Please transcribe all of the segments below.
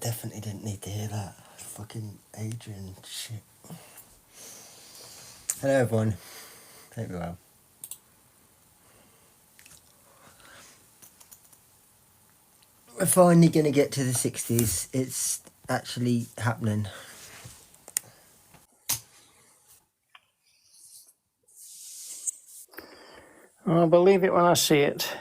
definitely didn't need to hear that. Fucking Adrian shit. Hello, everyone. Hope you're well. We're finally going to get to the 60s. It's actually happening. I'll believe it when I see it.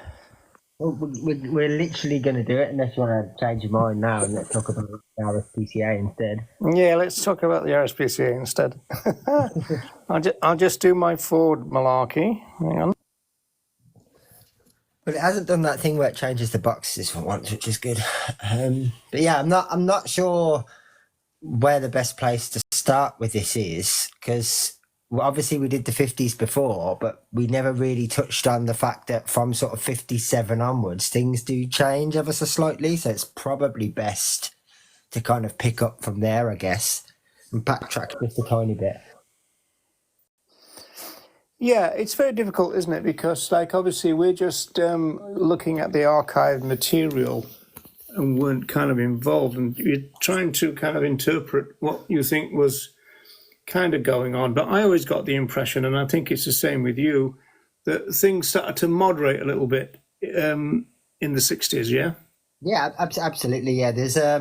Well, we're literally going to do it unless you want to change your mind now and let's talk about the RSPCA instead. Yeah, let's talk about the RSPCA instead. I'll just do my Ford malarkey. Hang on. But it hasn't done that thing where it changes the boxes for once, which is good. But yeah, I'm not sure where the best place to start with this is, because obviously we did the 50s before, but we never really touched on the fact that from sort of 57 onwards, things do change ever so slightly. So it's probably best to kind of pick up from there, I guess, and backtrack just a tiny bit. Yeah, it's very difficult, isn't it? Because, like, obviously we're just looking at the archived material and weren't kind of involved, and you're trying to kind of interpret what you think was kind of going on. But I always got the impression, and I think it's the same with you, that things started to moderate a little bit in the 60s, yeah? Yeah, absolutely. Yeah, there's I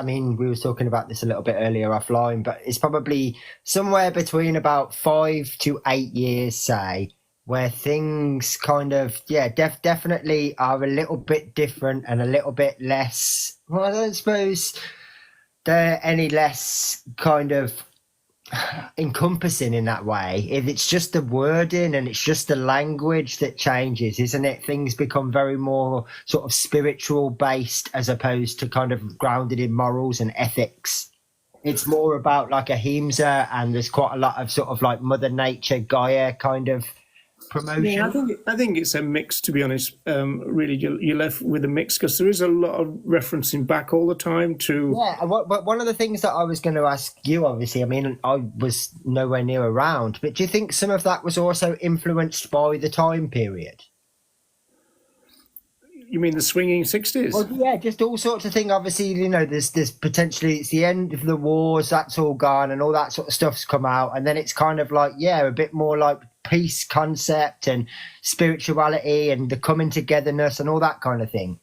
mean, we were talking about this a little bit earlier offline, but it's probably somewhere between about 5 to 8 years, say, where things kind of definitely are a little bit different and a little bit less. Well, I don't suppose they're any less kind of encompassing in that way. If it's just the wording and it's just the language that changes, isn't it? Things become very more sort of spiritual based as opposed to kind of grounded in morals and ethics. It's more about like ahimsa, and there's quite a lot of sort of like Mother Nature Gaia kind of promotion. Yeah, I think it's a mix, to be honest. Really, you're left with a mix because there is a lot of referencing back all the time to. Yeah, but one of the things that I was going to ask you, obviously, I mean, I was nowhere near around, but do you think some of that was also influenced by the time period? You mean the swinging 60s? Well, yeah, just all sorts of things. Obviously, you know, there's potentially it's the end of the wars, that's all gone, and all that sort of stuff's come out, and then it's kind of like, yeah, a bit more like peace concept and spirituality and the coming togetherness and all that kind of thing.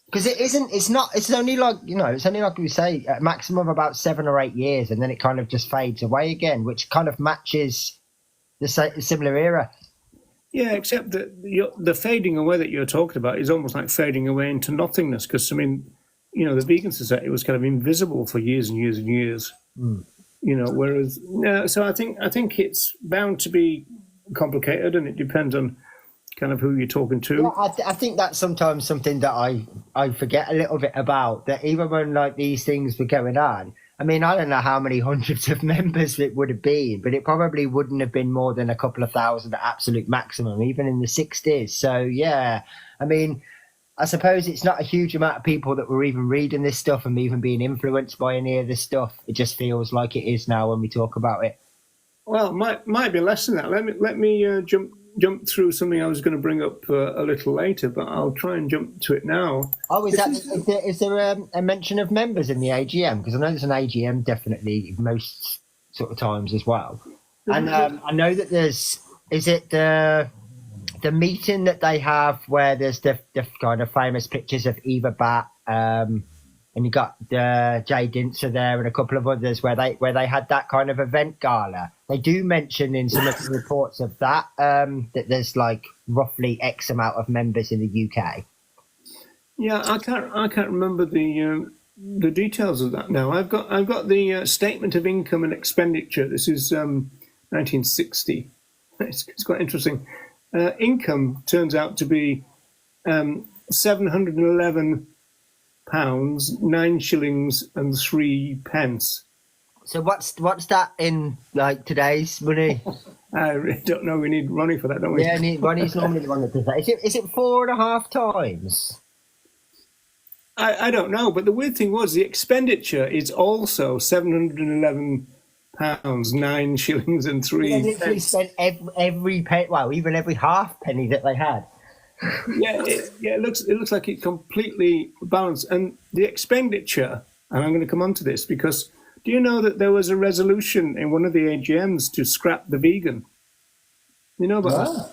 Because it's only like, you know, it's only like we say, a maximum of about 7 or 8 years, and then it kind of just fades away again, which kind of matches the similar era. Yeah, except that the fading away that you're talking about is almost like fading away into nothingness. Because I mean, you know, the vegan society was kind of invisible for years and years and years. Mm. You know, whereas so I think it's bound to be complicated, and it depends on kind of who you're talking to. Yeah, I think that's sometimes something that I forget a little bit about. That even when like these things were going on, I mean, I don't know how many hundreds of members it would have been, but it probably wouldn't have been more than a couple of thousand at absolute maximum, even in the 60s. So, yeah, I mean, I suppose it's not a huge amount of people that were even reading this stuff and even being influenced by any of this stuff. It just feels like it is now when we talk about it. Well, might be less than that. Let me jump through something I was going to bring up a little later, but I'll try and jump to it now. Oh, is there a mention of members in the AGM? Because I know there's an AGM definitely most sort of times as well. And I know that is it the meeting that they have where there's the kind of famous pictures of Eva Bat, and you got Jay Dinser there and a couple of others where they had that kind of event gala. They do mention in some of the reports of that that there's like roughly X amount of members in the UK. Yeah, I can't remember the details of that now. I've got the statement of income and expenditure. This is 1960. It's quite interesting. Income turns out to be £711, 9 shillings and 3 pence. So what's that in like today's money? I really don't know. We need Ronnie for that, don't we? Yeah, Ronnie's normally the one that does that. Is it 4.5 times? I don't know, but the weird thing was the expenditure is also £711, 9 shillings and 3 They literally spent every penny, well, even every half penny that they had. Yeah, it looks like it completely balanced, and the expenditure and I'm going to come on to this because do you know that there was a resolution in one of the AGMs to scrap the vegan? You know about Yeah. that?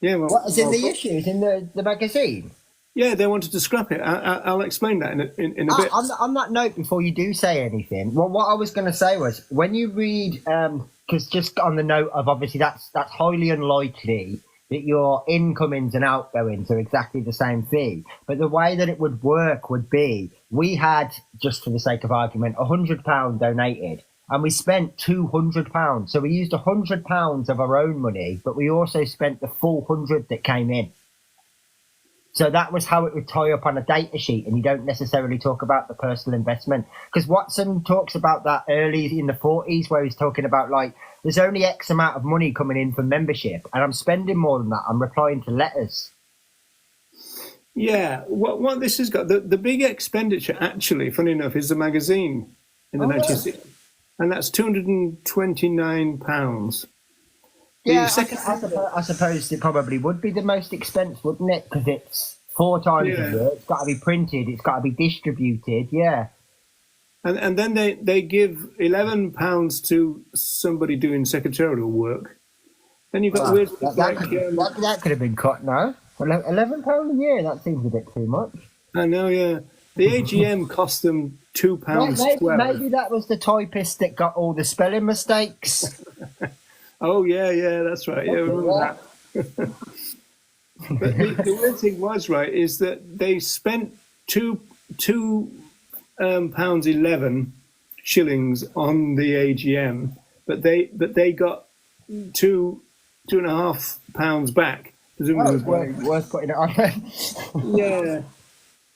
Yeah, What is in the issues in the magazine? yeah, they wanted to scrap it. I'll explain that in a bit. On that note, before you do say anything, well, what I was going to say was when you read, because just on the note of obviously that's highly unlikely that your incomings and outgoings are exactly the same thing. But the way that it would work would be we had, just for the sake of argument, £100 donated. And we spent £200. So we used £100 of our own money, but we also spent the full 100 that came in. So that was how it would tie up on a data sheet, and you don't necessarily talk about the personal investment. Because Watson talks about that early in the 40s, where he's talking about, like, there's only X amount of money coming in for membership, and I'm spending more than that. I'm replying to letters. Yeah, what this has got, the big expenditure, actually, funny enough, is the magazine in the 1960s. And that's £229. Yeah, I suppose it probably would be the most expensive, wouldn't it? Because it's 4 times a year. It's got to be printed. It's got to be distributed. Yeah. And then they give £11 to somebody doing secretarial work. Then you've got weird stuff that could have been cut now. £11 a year. That seems a bit too much. I know. Yeah, the AGM cost them £2.12. Maybe that was the typist that got all the spelling mistakes. Oh yeah, that's right. Yeah, remember that. But the weird thing was, right, is that they spent £2 11 shillings on the AGM, but they got £2.5 back. Presumably, worth putting it on. Yeah,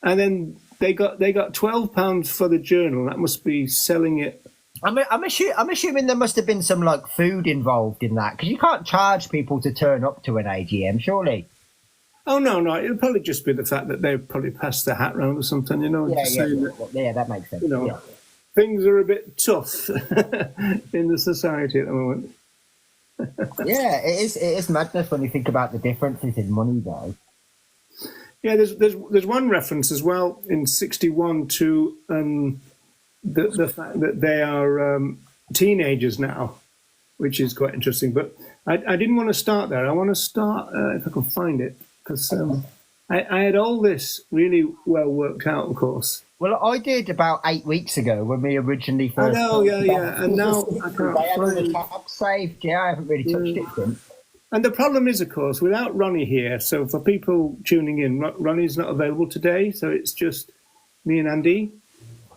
and then they got £12 for the journal. That must be selling it. I'm assuming there must have been some like food involved in that, because you can't charge people to turn up to an AGM, surely. Oh no, it'll probably just be the fact that they've probably passed the hat round or something, you know. That makes sense. You know, things are a bit tough in the society at the moment. Yeah, it is madness when you think about the differences in money, though. Yeah, there's one reference as well in 61 to the fact that they are teenagers now, which is quite interesting. But I didn't want to start there. I want to start, if I can find it, because I had all this really well worked out, of course. Well, I did about 8 weeks ago when we originally first. I know, yeah. And now I can't find the tab saved. Yeah, I haven't really touched it since. And the problem is, of course, without Ronnie here, so for people tuning in, Ronnie's not available today, so it's just me and Andy.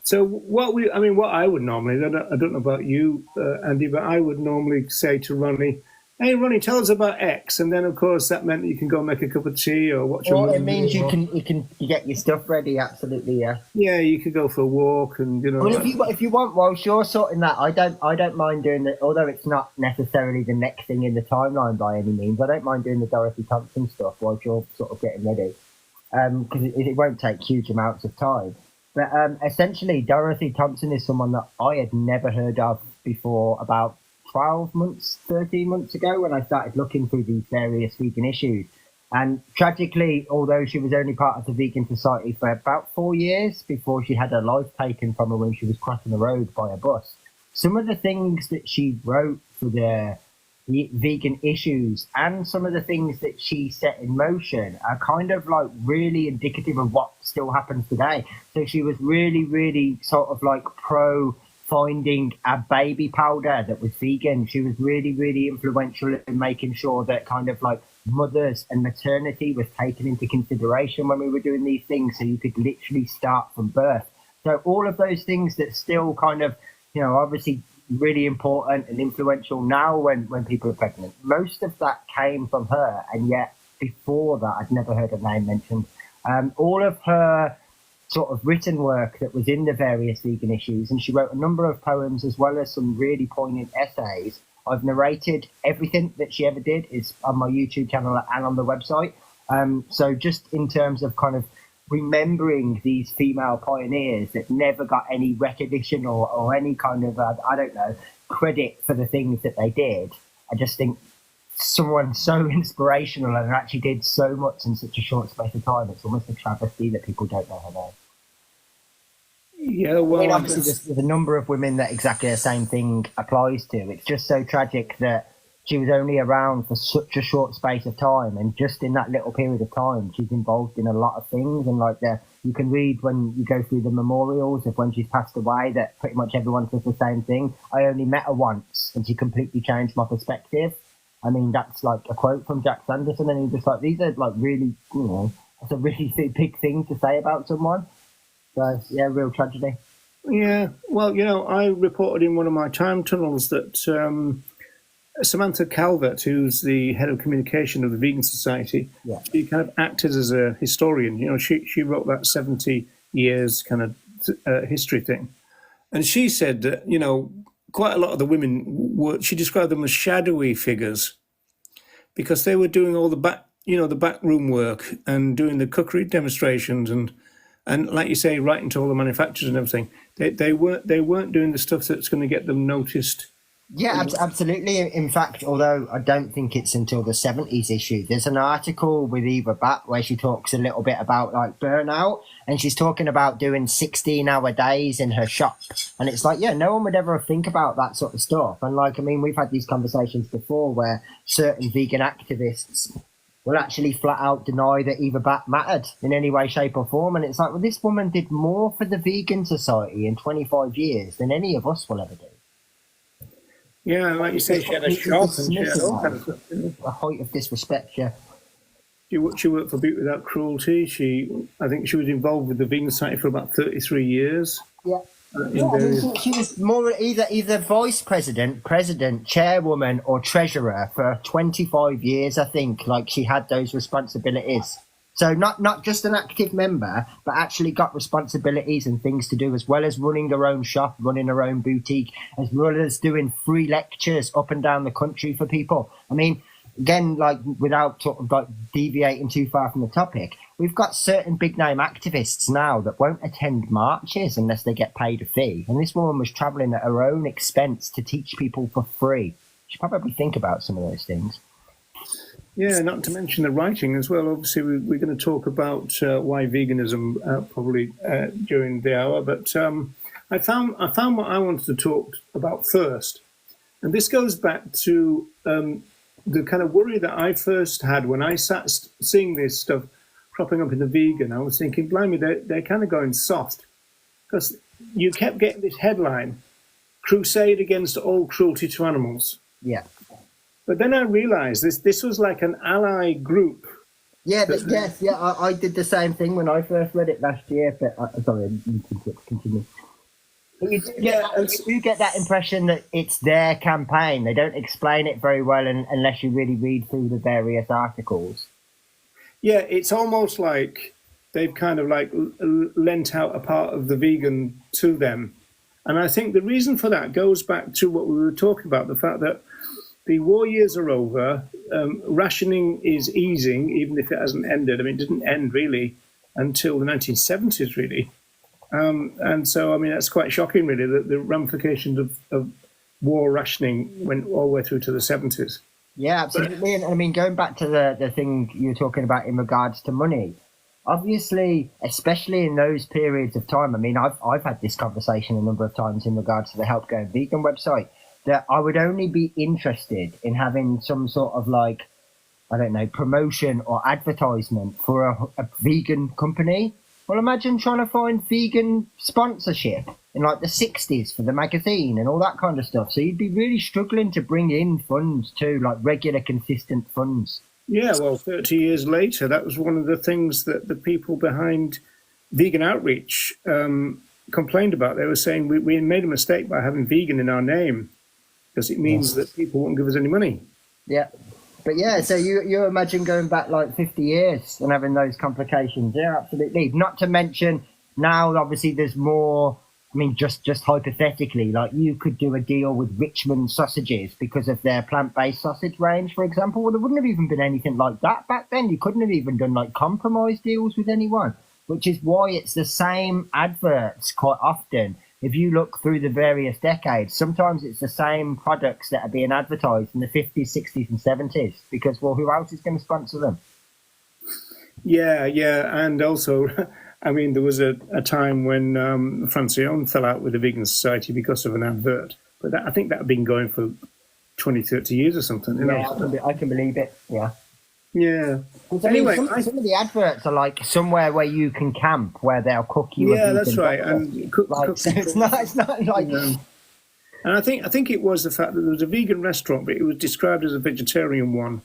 So what I would normally, I don't know about you, Andy, but I would normally say to Ronnie, hey, Ronnie, tell us about X. And then, of course, that meant you can go make a cup of tea or watch a movie. It means you can get your stuff ready, absolutely, yeah. Yeah, you could go for a walk and, you know. Well, if you want, whilst you're sorting that, I don't mind doing it, although it's not necessarily the next thing in the timeline by any means. I don't mind doing the Dorothy Thompson stuff whilst you're sort of getting ready, because it won't take huge amounts of time. But essentially, Dorothy Thompson is someone that I had never heard of before about 13 months ago when I started looking through these various vegan issues. And tragically, although she was only part of the Vegan Society for about 4 years before she had her life taken from her when she was crossing the road by a bus, some of the things that she wrote for the vegan issues and some of the things that she set in motion are kind of like really indicative of what still happens today. So she was really, really sort of like pro finding a baby powder that was vegan. She was really, really influential in making sure that kind of like mothers and maternity was taken into consideration when we were doing these things, so you could literally start from birth. So all of those things that still kind of, obviously really important and influential now when people are pregnant. Most of that came from her, and yet before that I'd never heard her name mentioned. All of her sort of written work that was in the various vegan issues, and she wrote a number of poems as well as some really poignant essays. I've narrated everything that she ever did is on my YouTube channel and on the website. So just in terms of kind of remembering these female pioneers that never got any recognition or any kind of, credit for the things that they did, I just think someone so inspirational and actually did so much in such a short space of time, it's almost a travesty that people don't know her name. Yeah, I mean, well, obviously, there's a number of women that exactly the same thing applies to. It's just so tragic that she was only around for such a short space of time, and just in that little period of time, she's involved in a lot of things. And like you can read when you go through the memorials of when she's passed away that pretty much everyone says the same thing. I only met her once, and she completely changed my perspective. I mean, that's like a quote from Jack Sanderson, and he's just like, these are like really, that's a really big thing to say about someone. So yeah, real tragedy. yeah. Well, I reported in one of my time tunnels that Samantha Calvert, who's the head of communication of the Vegan Society, Yeah. she kind of acted as a historian. She wrote that 70 years kind of history thing, and she said that quite a lot of the women she described them as shadowy figures because they were doing all the backroom work and doing the cookery demonstrations and like you say, writing to all the manufacturers and everything. They weren't doing the stuff that's going to get them noticed. Yeah, absolutely. In fact, although I don't think it's until the 70s issue, there's an article with Eva Batt where she talks a little bit about like burnout, and she's talking about doing 16-hour days in her shop. And it's like, yeah, no one would ever think about that sort of stuff. And like, I mean, we've had these conversations before where certain vegan activists will actually flat out deny that Eva Batt mattered in any way, shape or form. And it's like, well, this woman did more for the vegan society in 25 years than any of us will ever do. Yeah, like you say, she had a shop and she had all kinds of stuff. A height of disrespect, yeah. She worked for Beat Without Cruelty. I think she was involved with the Vegan Society for about 33 years. Yeah. I mean, she was more either vice president, chairwoman, or treasurer for 25 years, I think. Like, she had those responsibilities. So not just an active member, but actually got responsibilities and things to do, as well as running her own shop, running her own boutique, as well as doing free lectures up and down the country for people. I mean, again, like without sort of like deviating too far from the topic, we've got certain big name activists now that won't attend marches unless they get paid a fee. And this woman was travelling at her own expense to teach people for free. You should probably think about some of those things. Yeah, not to mention the writing as well. Obviously, we're going to talk about why veganism probably during the hour. But I found what I wanted to talk about first, and this goes back to the kind of worry that I first had when I sat seeing this stuff cropping up in the vegan. I was thinking, blimey, they're kind of going soft because you kept getting this headline: "Crusade against all cruelty to animals." Yeah. But then I realised this was like an ally group. Yeah, I did the same thing when I first read it last year. But sorry, you can continue. But you do get that impression that it's their campaign. They don't explain it very well unless you really read through the various articles. Yeah, it's almost like they've kind of like lent out a part of the vegan to them. And I think the reason for that goes back to what we were talking about, the fact that the war years are over. Rationing is easing, even if it hasn't ended. I mean, it didn't end really until the 1970s, really. And so, I mean, that's quite shocking, really, that the ramifications of war rationing went all the way through to the 70s. Yeah, absolutely. And I mean, going back to the thing you were talking about in regards to money, obviously, especially in those periods of time, I mean, I've had this conversation a number of times in regards to the Help Go Vegan website, that I would only be interested in having some sort of like, I don't know, promotion or advertisement for a vegan company. Well, imagine trying to find vegan sponsorship in like the 60s for the magazine and all that kind of stuff. So you'd be really struggling to bring in funds too, like regular, consistent funds. Yeah, well, 30 years later, that was one of the things that the people behind Vegan Outreach complained about. They were saying we made a mistake by having vegan in our name, because it means that people won't give us any money. Yeah. But yeah, so you imagine going back like 50 years and having those complications. Yeah, absolutely. Not to mention now, obviously, there's more. I mean, just hypothetically, like you could do a deal with Richmond Sausages because of their plant-based sausage range, for example. Well, there wouldn't have even been anything like that back then. You couldn't have even done like compromise deals with anyone, which is why it's the same adverts quite often. If you look through the various decades, sometimes it's the same products that are being advertised in the 50s, 60s and 70s because, well, who else is going to sponsor them? Yeah. And also, I mean, there was a time when Francione fell out with the Vegan Society because of an advert. But I think that had been going for 20, 30 years or something. Yeah, I can believe it. Yeah. Yeah. Anyway, some of the adverts are like somewhere where you can camp, where they'll cook you. Yeah, that's right. And so it's not like. And I think it was the fact that there was a vegan restaurant, but it was described as a vegetarian one.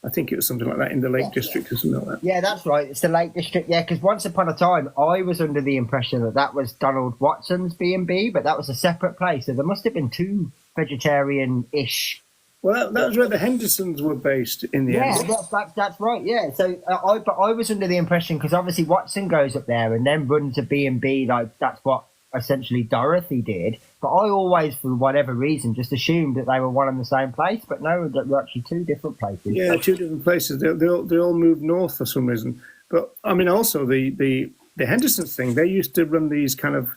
I think it was something like that in the Lake District or something like that. Yeah, that's right. It's the Lake District. Yeah, because once upon a time, I was under the impression that was Donald Watson's B&B, but that was a separate place. So there must have been two vegetarian-ish. Well, that was where the Hendersons were based in the end. Yeah, that's right. Yeah. So I was under the impression, because obviously Watson goes up there and then runs a B&B, like that's what essentially Dorothy did. But I always, for whatever reason, just assumed that they were one and the same place. But no, they're actually two different places. Yeah, two different places. They all moved north for some reason. But I mean, also the Hendersons thing, they used to run these kind of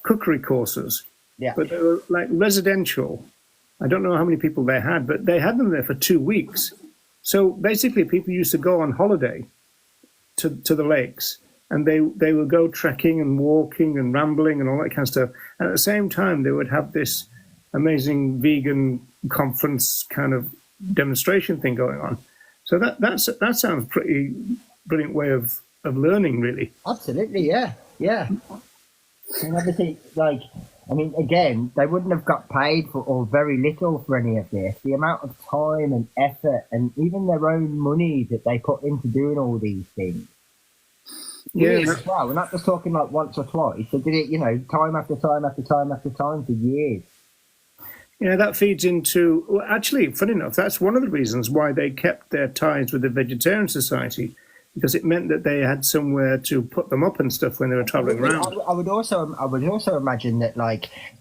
cookery courses. Yeah. But they were like residential. I don't know how many people they had, but they had them there for 2 weeks. So basically, people used to go on holiday to the lakes, and they would go trekking and walking and rambling and all that kind of stuff. And at the same time, they would have this amazing vegan conference kind of demonstration thing going on. So that sounds pretty brilliant way of learning, really. Absolutely, yeah. And obviously, again, they wouldn't have got paid for, or very little for any of this. The amount of time and effort and even their own money that they put into doing all these things. Yeah. As well. We're not just talking like once or twice. They did it, time after time after time after time for years. Yeah, that feeds into... Well, actually, funny enough, that's one of the reasons why they kept their ties with the Vegetarian Society, because it meant that they had somewhere to put them up and stuff when they were traveling around. I would also imagine that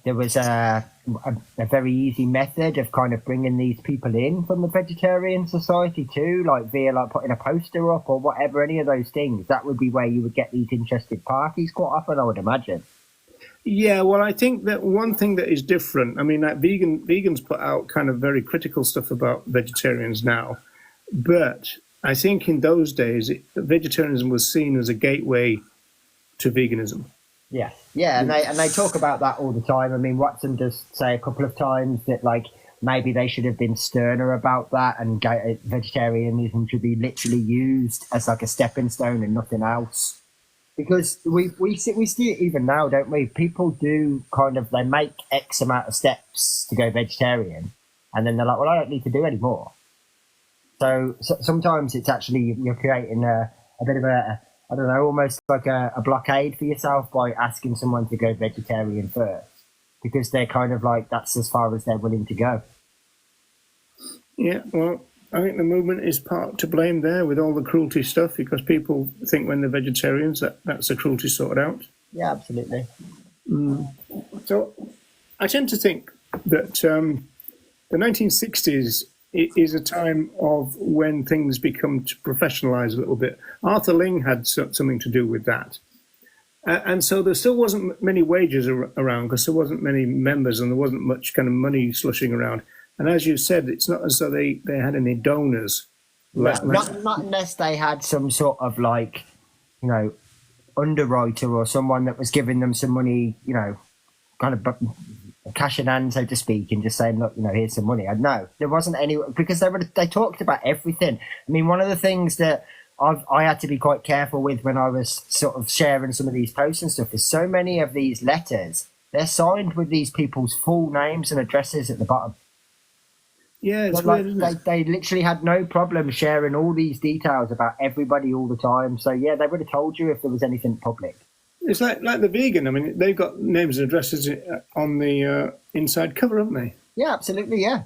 there was a very easy method of kind of bringing these people in from the Vegetarian Society too, via putting a poster up or whatever, any of those things. That would be where you would get these interested parties quite often, I would imagine. Yeah, well, I think that one thing that is different, I mean, vegans put out kind of very critical stuff about vegetarians now, but I think in those days, vegetarianism was seen as a gateway to veganism. Yeah, and they talk about that all the time. I mean, Watson does say a couple of times that maybe they should have been sterner about that, and vegetarianism should be literally used as a stepping stone and nothing else. Because we see it even now, don't we? People do they make X amount of steps to go vegetarian, and then they're like, well, I don't need to do any more. So sometimes it's actually you're creating a bit of I don't know, almost like a blockade for yourself by asking someone to go vegetarian first, because they're that's as far as they're willing to go. Yeah, well, I think the movement is part to blame there with all the cruelty stuff, because people think when they're vegetarians that's the cruelty sorted out. Yeah, absolutely. So I tend to think that the 1960s is a time of when things become to professionalize a little bit. Arthur Ling had something to do with that. And so there still wasn't many wages around, because there wasn't many members and there wasn't much kind of money slushing around. And as you said, it's not as though they had any donors. Not unless they had some sort of underwriter or someone that was giving them some money, kind of cash in hand, so to speak, and just saying, look, here's some money. No, there wasn't any, because they talked about everything. I mean, one of the things that I had to be quite careful with when I was sort of sharing some of these posts and stuff is so many of these letters, they're signed with these people's full names and addresses at the bottom. Yeah, it's weird, isn't it? They literally had no problem sharing all these details about everybody all the time. So, yeah, they would have told you if there was anything public. It's like the vegan. I mean, they've got names and addresses on the inside cover, haven't they? Yeah, absolutely, yeah.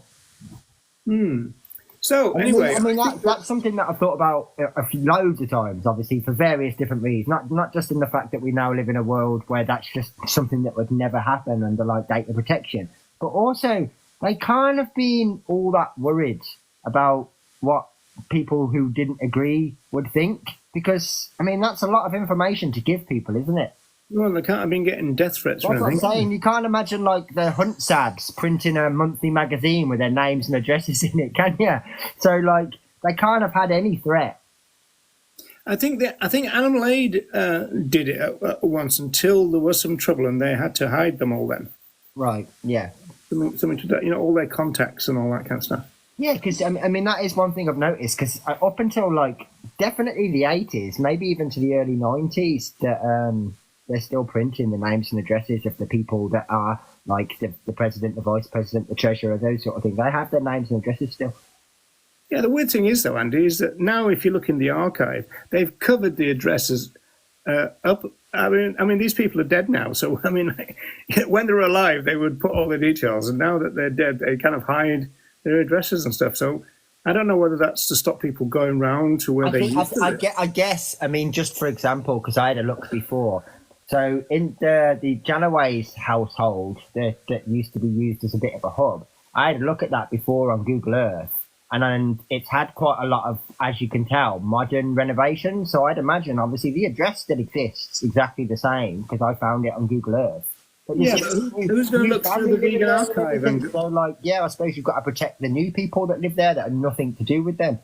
So, anyway... I mean that's something that I've thought about loads of times, obviously, for various different reasons. Not just in the fact that we now live in a world where that's just something that would never happen under, data protection, but also... they kind of been all that worried about what people who didn't agree would think, because, I mean, that's a lot of information to give people, isn't it? Well, they can't have been getting death threats or anything. That's what I'm saying. You can't imagine, the Hunt Sads printing a monthly magazine with their names and addresses in it, can you? So, they can't have had any threat. I think Animal Aid did it at once until there was some trouble and they had to hide them all. Then Right. Yeah. something to that, all their contacts and all that kind of stuff. Yeah, because I mean that is one thing I've noticed. Because up until like definitely the 80s, maybe even to the early 90s, that they're still printing the names and addresses of the people that are like the president, the vice president, the treasurer, those sort of things. They have their names and addresses still. Yeah, the weird thing is though, Andy, is that now if you look in the archive, they've covered the addresses up. I mean, these people are dead now. So I mean, when they were alive, they would put all the details, and now that they're dead, they kind of hide their addresses and stuff. So I don't know whether that's to stop people going round to where they used to live. I guess. I mean, just for example, because I had a look before. So in the Janoways household that used to be used as a bit of a hub, I had a look at that before on Google Earth, and it's had quite a lot of, as you can tell, modern renovations. So I'd imagine, obviously, the address still exists exactly the same because I found it on Google Earth. But yeah, who's going to look through the vegan archive? And so, like, yeah, I suppose you've got to protect the new people that live there that are nothing to do with them.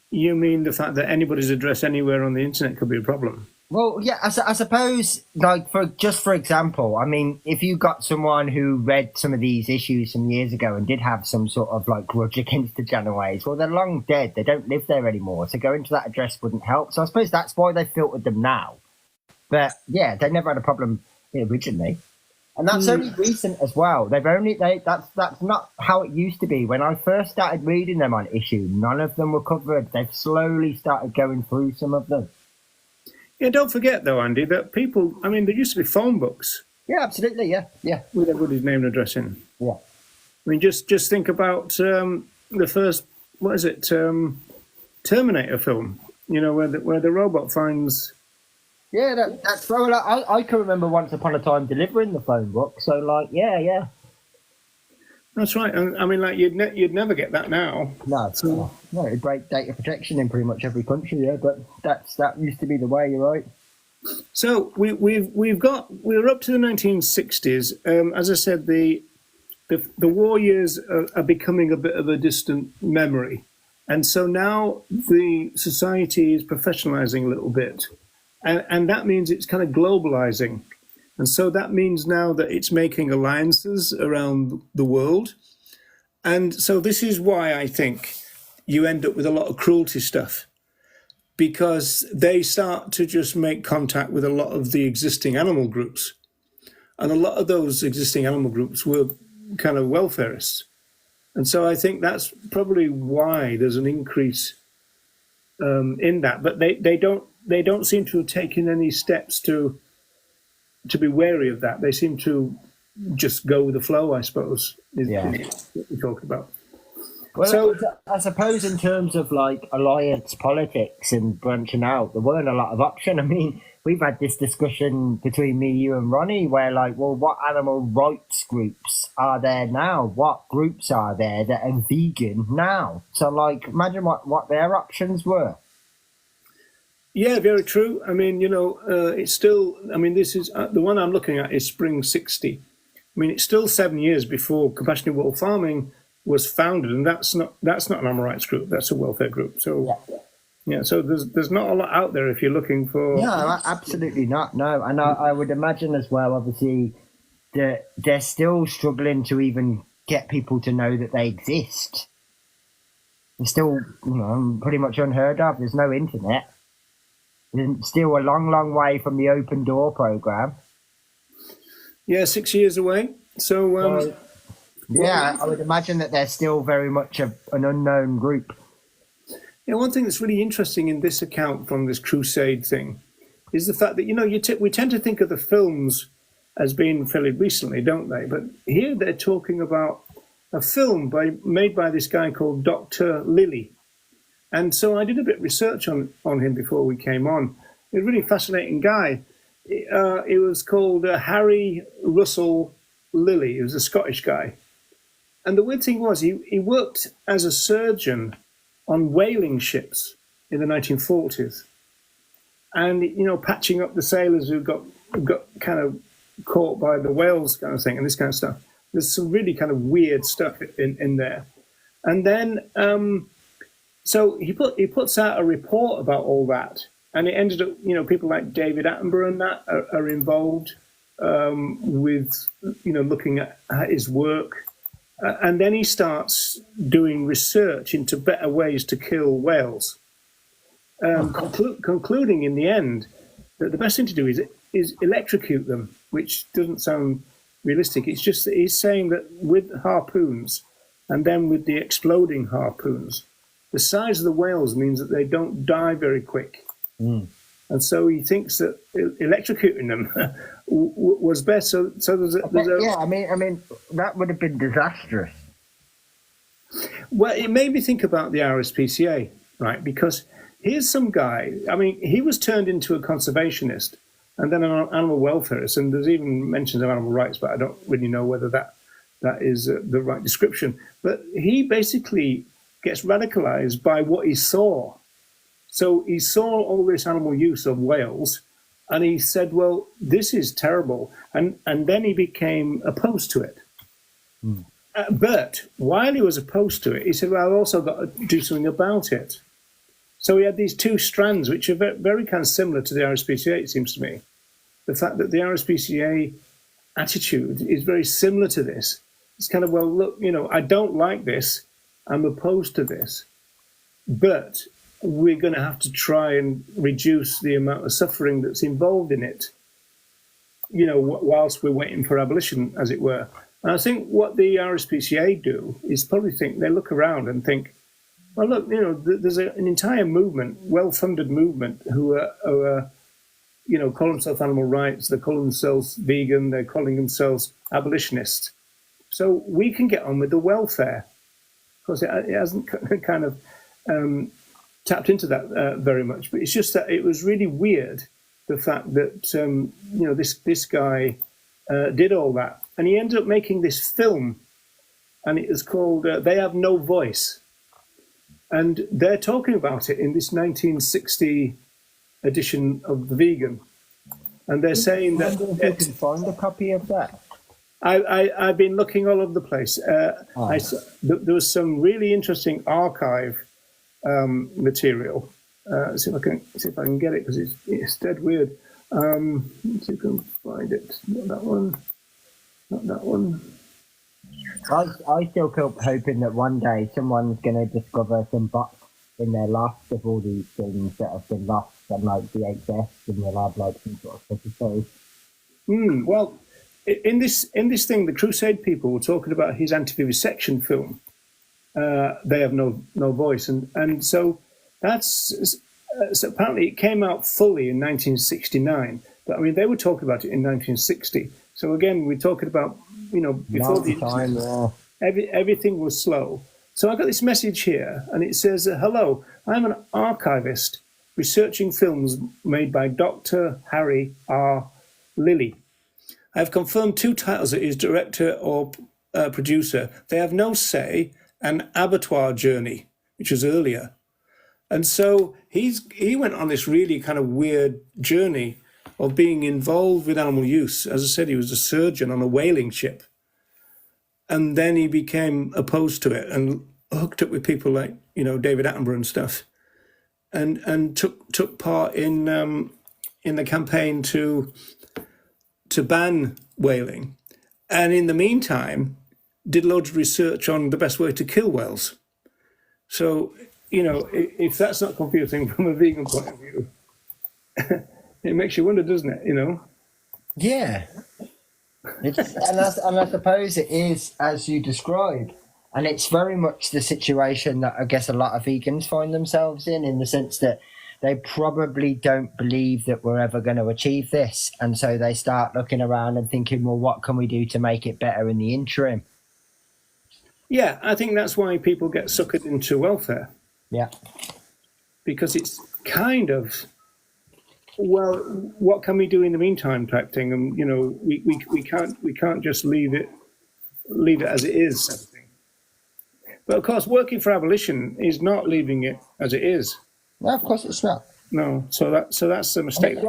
you mean the fact that anybody's address anywhere on the internet could be a problem? Well, yeah, I suppose, like, for example, I mean, if you got someone who read some of these issues some years ago and did have some sort of, like, grudge against the Janoways, well, they're long dead. They don't live there anymore. So going to that address wouldn't help. So I suppose that's why they filtered them now. But, yeah, they never had a problem originally. And that's only recent as well. That's not how it used to be. When I first started reading them on issue, none of them were covered. They've slowly started going through some of them. Yeah, don't forget though, Andy, that people, I mean, there used to be phone books. Yeah, absolutely, yeah. With everybody's name and address in. Yeah. I mean, just think about the first, Terminator film, where the robot finds... Yeah, that's well. I can remember once upon a time delivering the phone book. So, like, yeah. That's right. I mean, like, you'd never get that now. No, it'd break data protection in pretty much every country. Yeah, but that used to be the way. You're right. So we're up to the 1960s. As I said, the war years are becoming a bit of a distant memory, and so now the society is professionalizing a little bit. And that means it's kind of globalizing. And so that means now that it's making alliances around the world. And so this is why I think you end up with a lot of cruelty stuff, because they start to just make contact with a lot of the existing animal groups. And a lot of those existing animal groups were kind of welfareists. And so I think that's probably why there's an increase in that. But they don't seem to have taken any steps to be wary of that. They seem to just go with the flow, I suppose, is what we're talking about. Well, so I suppose in terms of, like, alliance politics and branching out, there weren't a lot of option. I mean, we've had this discussion between me, you and Ronnie where, like, well, what animal rights groups are there now? What groups are there that are vegan now? So, like, imagine what their options were. Yeah, very true. I mean, it's still, I mean, this is, the one I'm looking at is Spring 60. I mean, it's still 7 years before Compassionate World Farming was founded, and that's not an animal rights group, that's a welfare group. So, yeah, so there's not a lot out there if you're looking for... No, absolutely not, no. And I would imagine as well, obviously, that they're still struggling to even get people to know that they exist. They're still, pretty much unheard of. There's no internet. Still a long, long way from the open door program. Yeah, 6 years away. So, I would imagine that they're still very much an unknown group. Yeah, one thing that's really interesting in this account from this crusade thing is the fact that, we tend to think of the films as being fairly recently, don't they? But here they're talking about a film made by this guy called Dr. Lilly. And so I did a bit of research on him before we came on. He's a really fascinating guy. He was called Harry Russell Lilly. He was a Scottish guy. And the weird thing was he worked as a surgeon on whaling ships in the 1940s. And, patching up the sailors who got kind of caught by the whales kind of thing and this kind of stuff. There's some really kind of weird stuff in there. And then... So he puts out a report about all that, and it ended up, people like David Attenborough and that are involved with, looking at his work. And then he starts doing research into better ways to kill whales, concluding in the end that the best thing to do is electrocute them, which doesn't sound realistic. It's just that he's saying that with harpoons and then with the exploding harpoons, the size of the whales means that they don't die very quick. And so he thinks that electrocuting them was best. So there's a yeah, I mean, that would have been disastrous. Well, it made me think about the RSPCA, right? Because here's some guy, he was turned into a conservationist and then an animal welfarist, and there's even mentions of animal rights, but I don't really know whether that is the right description. But he basically gets radicalized by what he saw. So he saw all this animal use of whales, and he said, well, this is terrible. And then he became opposed to it. But while he was opposed to it, he said, well, I've also got to do something about it. So he had these two strands, which are very, very kind of similar to the RSPCA, it seems to me. The fact that the RSPCA attitude is very similar to this. It's kind of, well, look, I don't like this. I'm opposed to this. But we're going to have to try and reduce the amount of suffering that's involved in it, whilst we're waiting for abolition, as it were. And I think what the RSPCA do is probably they look around and think, well, look, there's an entire movement, well-funded movement, who are call themselves animal rights, they call themselves vegan, they're calling themselves abolitionists. So we can get on with the welfare. Of course, it hasn't kind of tapped into that very much, but it's just that it was really weird, the fact that this guy did all that, and he ended up making this film, and it was called "They Have No Voice," and they're talking about it in this 1960 edition of The Vegan, and they're saying that you can find a copy of that. I've been looking all over the place. There was some really interesting archive material. See if I can get it, because it's dead weird. See if you can find it. Not that one. Not that one. I still keep hoping that one day someone's going to discover some box in their loft of all these things that have been lost on like VHS, and they'll have like some sort of episode. Well, in this thing, the Crusade people were talking about his anti-vivisection film. They Have No Voice, and so that's so apparently it came out fully in 1969. But they were talking about it in 1960. So again, we're talking about before the time, everything was slow. So I got this message here, and it says, "Hello, I'm an archivist researching films made by Dr. Harry R. Lilly. I have confirmed 2 titles that he's director or producer. They Have No Say and Abattoir Journey," which was earlier. And so he went on this really kind of weird journey of being involved with animal use. As I said, he was a surgeon on a whaling ship. And then he became opposed to it and hooked up with people like, David Attenborough and stuff, and took part in the campaign to ban whaling. And in the meantime, did loads of research on the best way to kill whales. So, if that's not confusing from a vegan point of view, it makes you wonder, doesn't it, Yeah. And I suppose it is as you described. And it's very much the situation that I guess a lot of vegans find themselves in the sense that they probably don't believe that we're ever going to achieve this. And so they start looking around and thinking, well, what can we do to make it better in the interim? Yeah, I think that's why people get suckered into welfare. Yeah. Because it's kind of, well, what can we do in the meantime type thing? And, we can't just leave it as it is. Type thing. But of course, working for abolition is not leaving it as it is. No, of course it's not. No, so that's a mistake.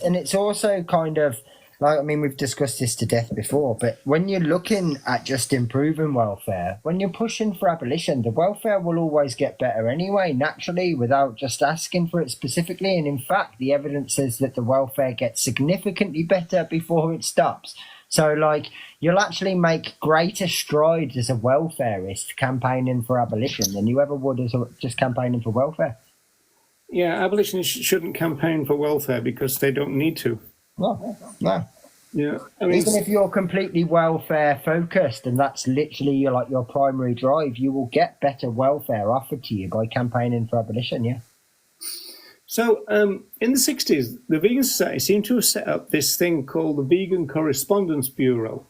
And it's also kind of Like, I mean, we've discussed this to death before, but when you're looking at just improving welfare, when you're pushing for abolition, the welfare will always get better anyway, naturally, without just asking for it specifically. And in fact, the evidence says that the welfare gets significantly better before it stops. So, like, you'll actually make greater strides as a welfarist campaigning for abolition than you ever would as just campaigning for welfare. Yeah, abolitionists shouldn't campaign for welfare because they don't need to. No, no. Yeah, I mean, Even if you're completely welfare focused and that's literally your primary drive, you will get better welfare offered to you by campaigning for abolition. Yeah. so in the 60s, the Vegan Society seemed to have set up this thing called the Vegan Correspondence Bureau.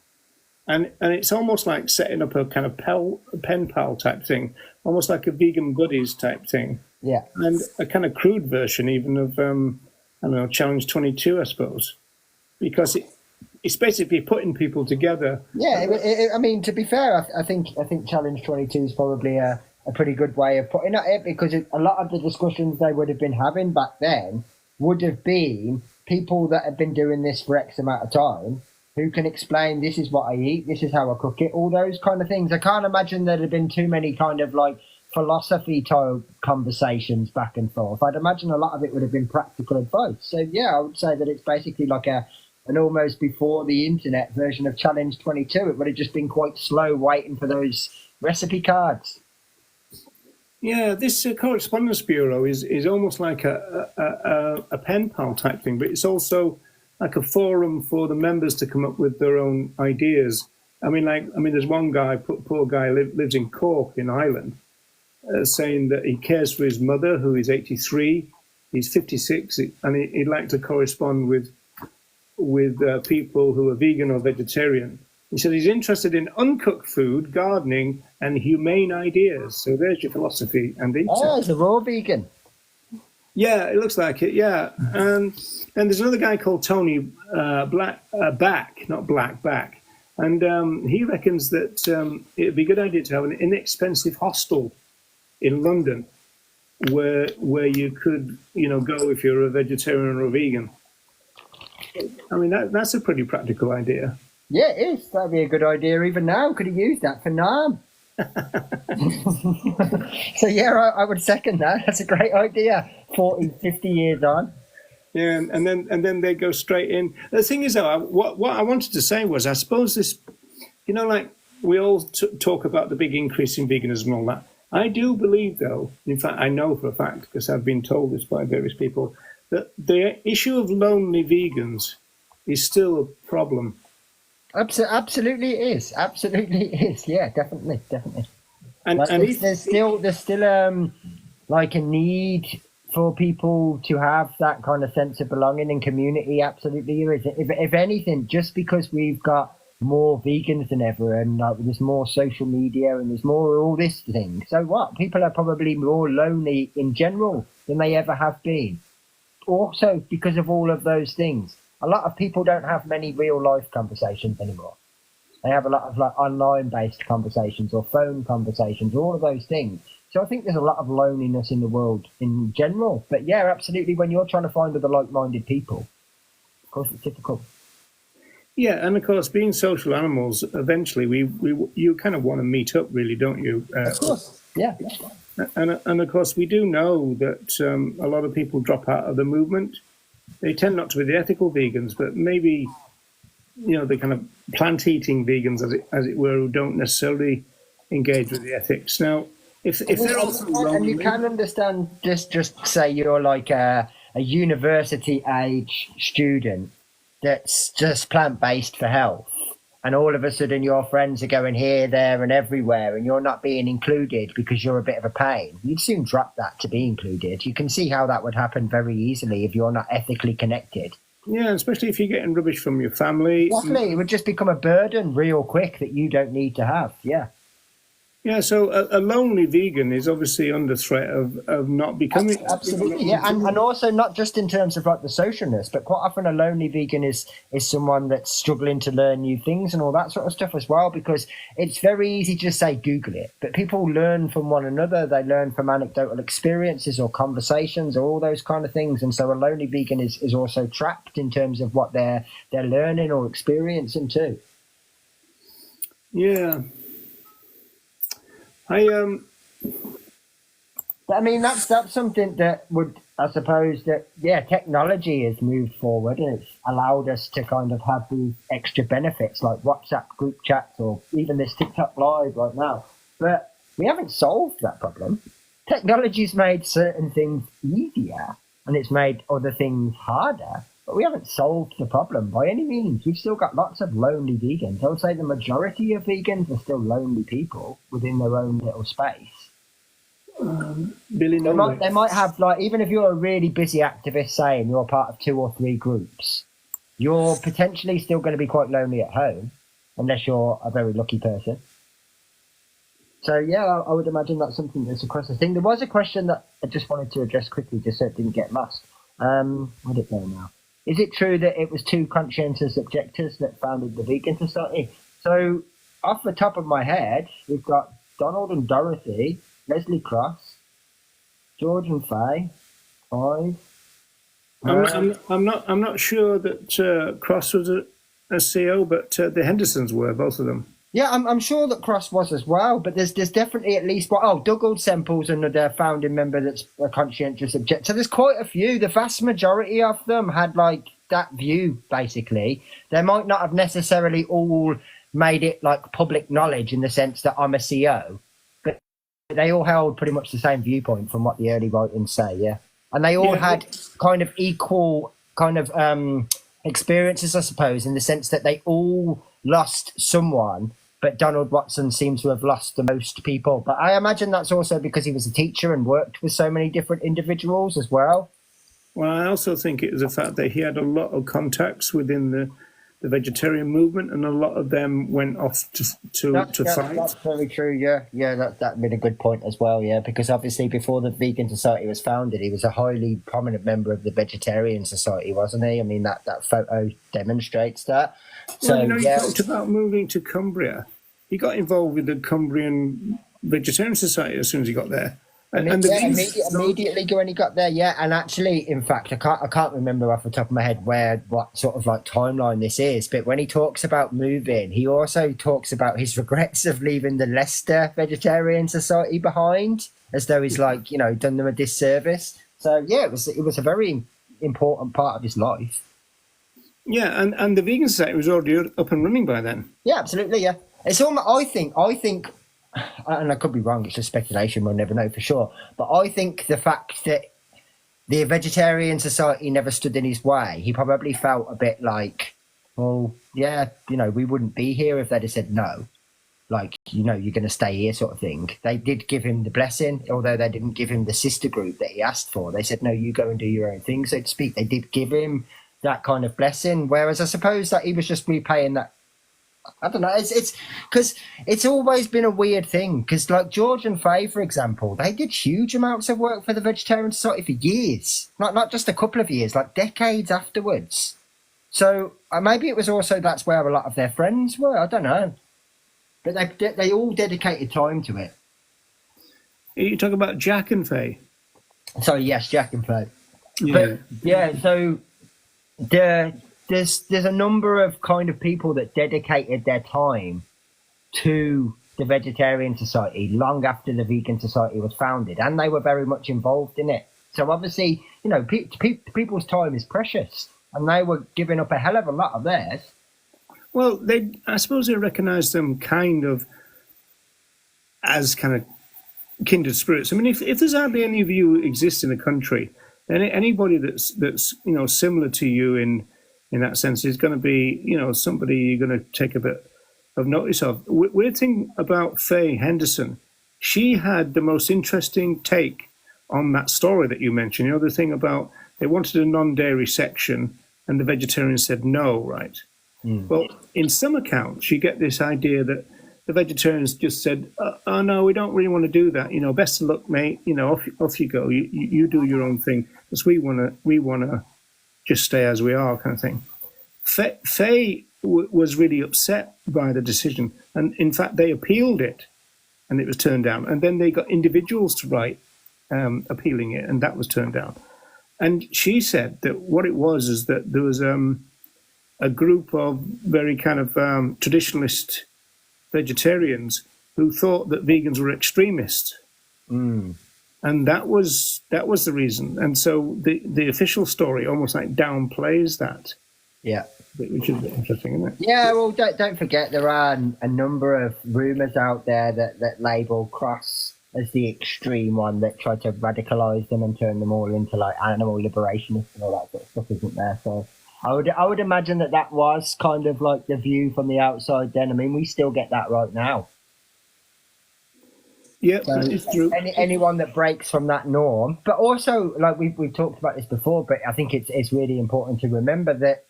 And it's almost like setting up a kind of pen pal type thing, almost like a vegan buddies type thing. Yeah. And a kind of crude version even of, I don't know, Challenge 22, I suppose. Because it's basically putting people together. Yeah, I mean, to be fair, I think Challenge 22 is probably a pretty good way of putting it, because a lot of the discussions they would have been having back then would have been people that have been doing this for X amount of time, who can explain, this is what I eat, this is how I cook it, all those kind of things. I can't imagine there'd have been too many kind of like philosophy type conversations back and forth. I'd imagine a lot of it would have been practical advice. So yeah, I would say that it's basically like an almost before the internet version of Challenge 22. It would have just been quite slow waiting for those recipe cards. Yeah, this correspondence bureau is almost like a pen pal type thing, but it's also like a forum for the members to come up with their own ideas. I mean, there's one guy, poor guy, lives in Cork in Ireland, saying that he cares for his mother, who is 83. He's 56, and he'd like to correspond with people who are vegan or vegetarian. He said he's interested in uncooked food, gardening, and humane ideas. So there's your philosophy, Andy. Oh, he's a raw vegan. Yeah, it looks like it, yeah. And there's another guy called Tony Back. And he reckons that it'd be a good idea to have an inexpensive hostel in London where you could, go if you're a vegetarian or a vegan. I mean, that's a pretty practical idea. Yeah, it is. That'd be a good idea even now. Could have used that for Nam. So yeah, I would second that. That's a great idea. 40, 50 years on. Yeah, and then they go straight in. The thing is, though, what I wanted to say was, I suppose this, like we all talk about the big increase in veganism and all that. I do believe, though, in fact, I know for a fact, because I've been told this by various people, that the issue of lonely vegans is still a problem. Absolutely it is. Absolutely it is. Yeah, definitely. And there's still like a need for people to have that kind of sense of belonging and community. Absolutely there is. If anything, just because we've got more vegans than ever, and there's more social media and there's more all this thing. So what? People are probably more lonely in general than they ever have been. Also, because of all of those things, a lot of people don't have many real life conversations anymore. They have a lot of like online based conversations or phone conversations, all of those things. So I think there's a lot of loneliness in the world in general. But yeah, absolutely. When you're trying to find other like-minded people, of course, it's difficult. Yeah, and of course, being social animals, eventually you kind of want to meet up, really, don't you? Of course, yeah. And of course, we do know that a lot of people drop out of the movement. They tend not to be the ethical vegans, but maybe, the kind of plant-eating vegans, as it were, who don't necessarily engage with the ethics. Now, if they're also and you can understand, just say you're like a university age student that's just plant-based for health, and all of a sudden your friends are going here, there and everywhere, and you're not being included because you're a bit of a pain. You'd soon drop that to be included. You can see how that would happen very easily if you're not ethically connected. Yeah, especially if you're getting rubbish from your family. Definitely, it would just become a burden real quick that you don't need to have, yeah. Yeah, so a lonely vegan is obviously under threat of not becoming. Absolutely, yeah, and also not just in terms of like the socialness, but quite often a lonely vegan is someone that's struggling to learn new things and all that sort of stuff as well. Because it's very easy to just say Google it, but people learn from one another. They learn from anecdotal experiences or conversations or all those kind of things. And so a lonely vegan is also trapped in terms of what they're learning or experiencing too. Yeah. I mean, that's something that would, I suppose, that technology has moved forward and it's allowed us to kind of have these extra benefits like WhatsApp group chats or even this TikTok live right now. But we haven't solved that problem. Technology's made certain things easier and it's made other things harder, but we haven't solved the problem by any means. We've still got lots of lonely vegans. I would say the majority of vegans are still lonely people within their own little space. They might have, like, even if you're a really busy activist, say, and you're part of 2 or 3 groups, you're potentially still going to be quite lonely at home, unless you're a very lucky person. So, yeah, I would imagine that's something that's across the thing. There was a question that I just wanted to address quickly, just so it didn't get lost. I don't know now. Is it true that it was 2 conscientious objectors that founded the Vegan Society? So, off the top of my head, we've got Donald and Dorothy, Leslie Cross, George and Faye, Clive. I'm not sure that Cross was a CEO, but the Hendersons were, both of them. Yeah, I'm sure that Cross was as well, but there's definitely at least Dougald Semple's another founding member that's a conscientious objector. So there's quite a few. The vast majority of them had like that view, basically. They might not have necessarily all made it like public knowledge in the sense that I'm a CEO. They all held pretty much the same viewpoint from what the early writings say, yeah. And they all had kind of equal kind of experiences, I suppose, in the sense that they all lost someone, but Donald Watson seems to have lost the most people. But I imagine that's also because he was a teacher and worked with so many different individuals as well. Well, I also think it was the fact that he had a lot of contacts within the vegetarian movement, and a lot of them went off to fight. That's very true. Yeah, that'd been a good point as well. Yeah, because obviously before the Vegan Society was founded, he was a highly prominent member of the Vegetarian Society, wasn't he? I mean, that photo demonstrates that. So you talked about moving to Cumbria. He got involved with the Cumbrian Vegetarian Society as soon as he got there. Immediately when he got there, yeah. And actually, in fact, I can't remember off the top of my head what sort of like timeline this is. But when he talks about moving, he also talks about his regrets of leaving the Leicester Vegetarian Society behind, as though he's like done them a disservice. So yeah, it was a very important part of his life. Yeah, and the Vegan Society was already up and running by then. Yeah, absolutely. Yeah, it's almost. I think. And I could be wrong, it's just speculation, we'll never know for sure. But I think the fact that the Vegetarian Society never stood in his way, he probably felt a bit like, well, yeah, we wouldn't be here if they'd have said no. Like, you're going to stay here sort of thing. They did give him the blessing, although they didn't give him the sister group that he asked for. They said, no, you go and do your own thing, so to speak. They did give him that kind of blessing, whereas I suppose that he was just repaying that. I don't know. It's because it's always been a weird thing. Because like George and Faye, for example, they did huge amounts of work for the Vegetarian Society for years, not just a couple of years, like decades afterwards. So maybe it was also that's where a lot of their friends were. I don't know, but they all dedicated time to it. You talk about Jack and Faye. Sorry, yes, Jack and Faye. Yeah. But yeah, so There's a number of kind of people that dedicated their time to the Vegetarian Society long after the Vegan Society was founded, and they were very much involved in it. So obviously, people's time is precious, and they were giving up a hell of a lot of theirs. Well, I suppose they recognised them kind of as kind of kindred spirits. I mean, if there's hardly any of you exist in the country, then anybody that's similar to you in that sense is going to be, somebody you're going to take a bit of notice of. Weird thing about Faye Henderson, she had the most interesting take on that story that you mentioned. The thing about they wanted a non-dairy section and the vegetarians said no, right? Mm. Well, in some accounts, you get this idea that the vegetarians just said, "Oh no, we don't really want to do that. You know, best of luck, mate. You know, off you go. You do your own thing, because we wanna just stay as we are," kind of thing. Faye was really upset by the decision, and in fact, they appealed it, and it was turned down. And then they got individuals to write appealing it, and that was turned down. And she said that what it was is that there was a group of very kind of traditionalist vegetarians who thought that vegans were extremists, and that was the reason. And so the official story almost like downplays that. Yeah. Which is interesting, isn't it? Yeah, well, don't forget there are a number of rumours out there that label cross as the extreme one, that try to radicalise them and turn them all into like animal liberationists and all that sort of stuff, isn't there? So I would imagine that was kind of like the view from the outside then. I mean, we still get that right now. Yeah, so that is true. Anyone that breaks from that norm, but also like we've talked about this before, but I think it's really important to remember that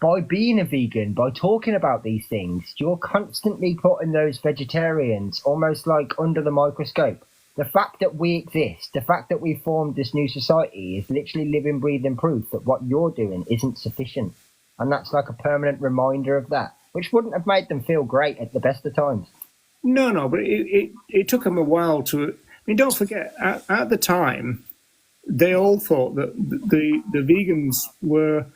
by being a vegan, by talking about these things, you're constantly putting those vegetarians almost like under the microscope. The fact that we exist, the fact that we formed this new society is literally living, breathing proof that what you're doing isn't sufficient. And that's like a permanent reminder of that, which wouldn't have made them feel great at the best of times. No, but it took them a while to... I mean, don't forget, at the time, they all thought that the vegans were...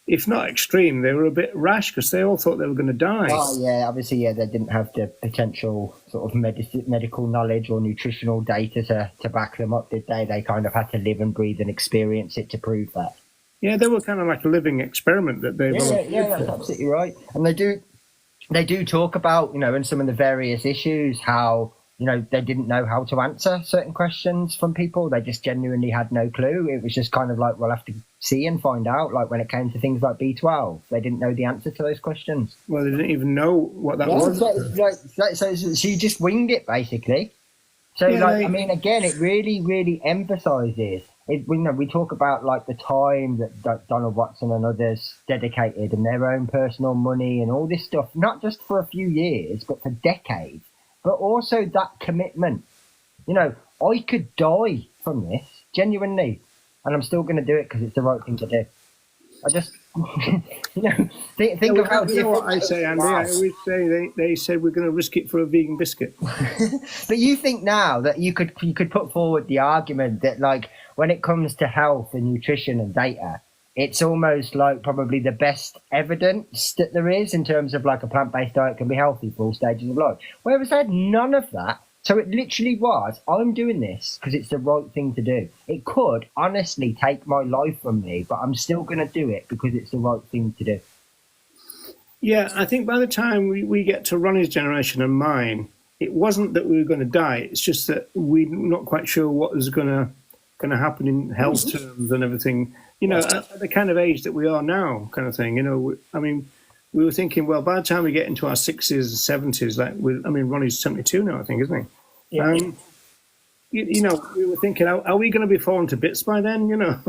if not extreme, they were a bit rash because they all thought they were going to die. Oh, yeah, obviously, yeah, they didn't have the potential sort of medical knowledge or nutritional data to back them up, did they? They kind of had to live and breathe and experience it to prove that. Yeah, they were kind of like a living experiment that they were. Yeah, that's absolutely right. And they do talk about, you know, in some of the various issues, how, you know, they didn't know how to answer certain questions from people. They just genuinely had no clue. It was just kind of like, we'll have to see and find out. Like when it came to things like B12, they didn't know the answer to those questions. Well, they didn't even know what that was. So you just winged it, basically. So, yeah, I mean, again, it really, really emphasises. We talk about like the time that Donald Watson and others dedicated and their own personal money and all this stuff, not just for a few years, but for decades. But also that commitment. You know, I could die from this, genuinely, and I'm still going to do it because it's the right thing to do. I just, you know, think of how different... You know what I say, Andy? I always say they said we're going to risk it for a vegan biscuit. But you think now that you could put forward the argument that, like, when it comes to health and nutrition and data, it's almost like probably the best evidence that there is in terms of like a plant-based diet can be healthy for all stages of life. Whereas I had none of that. So it literally was, I'm doing this because it's the right thing to do. It could honestly take my life from me, but I'm still going to do it because it's the right thing to do. Yeah, I think by the time we get to Ronnie's generation and mine, it wasn't that we were going to die. It's just that we're not quite sure what was going to happen in health terms and everything. You know, at the kind of age that we are now, kind of thing. You know, I mean, we were thinking, well, by the time we get into our 60s, 70s, like Ronnie's 72 now, I think, isn't he? Yeah. You know, we were thinking, are we going to be falling to bits by then? You know.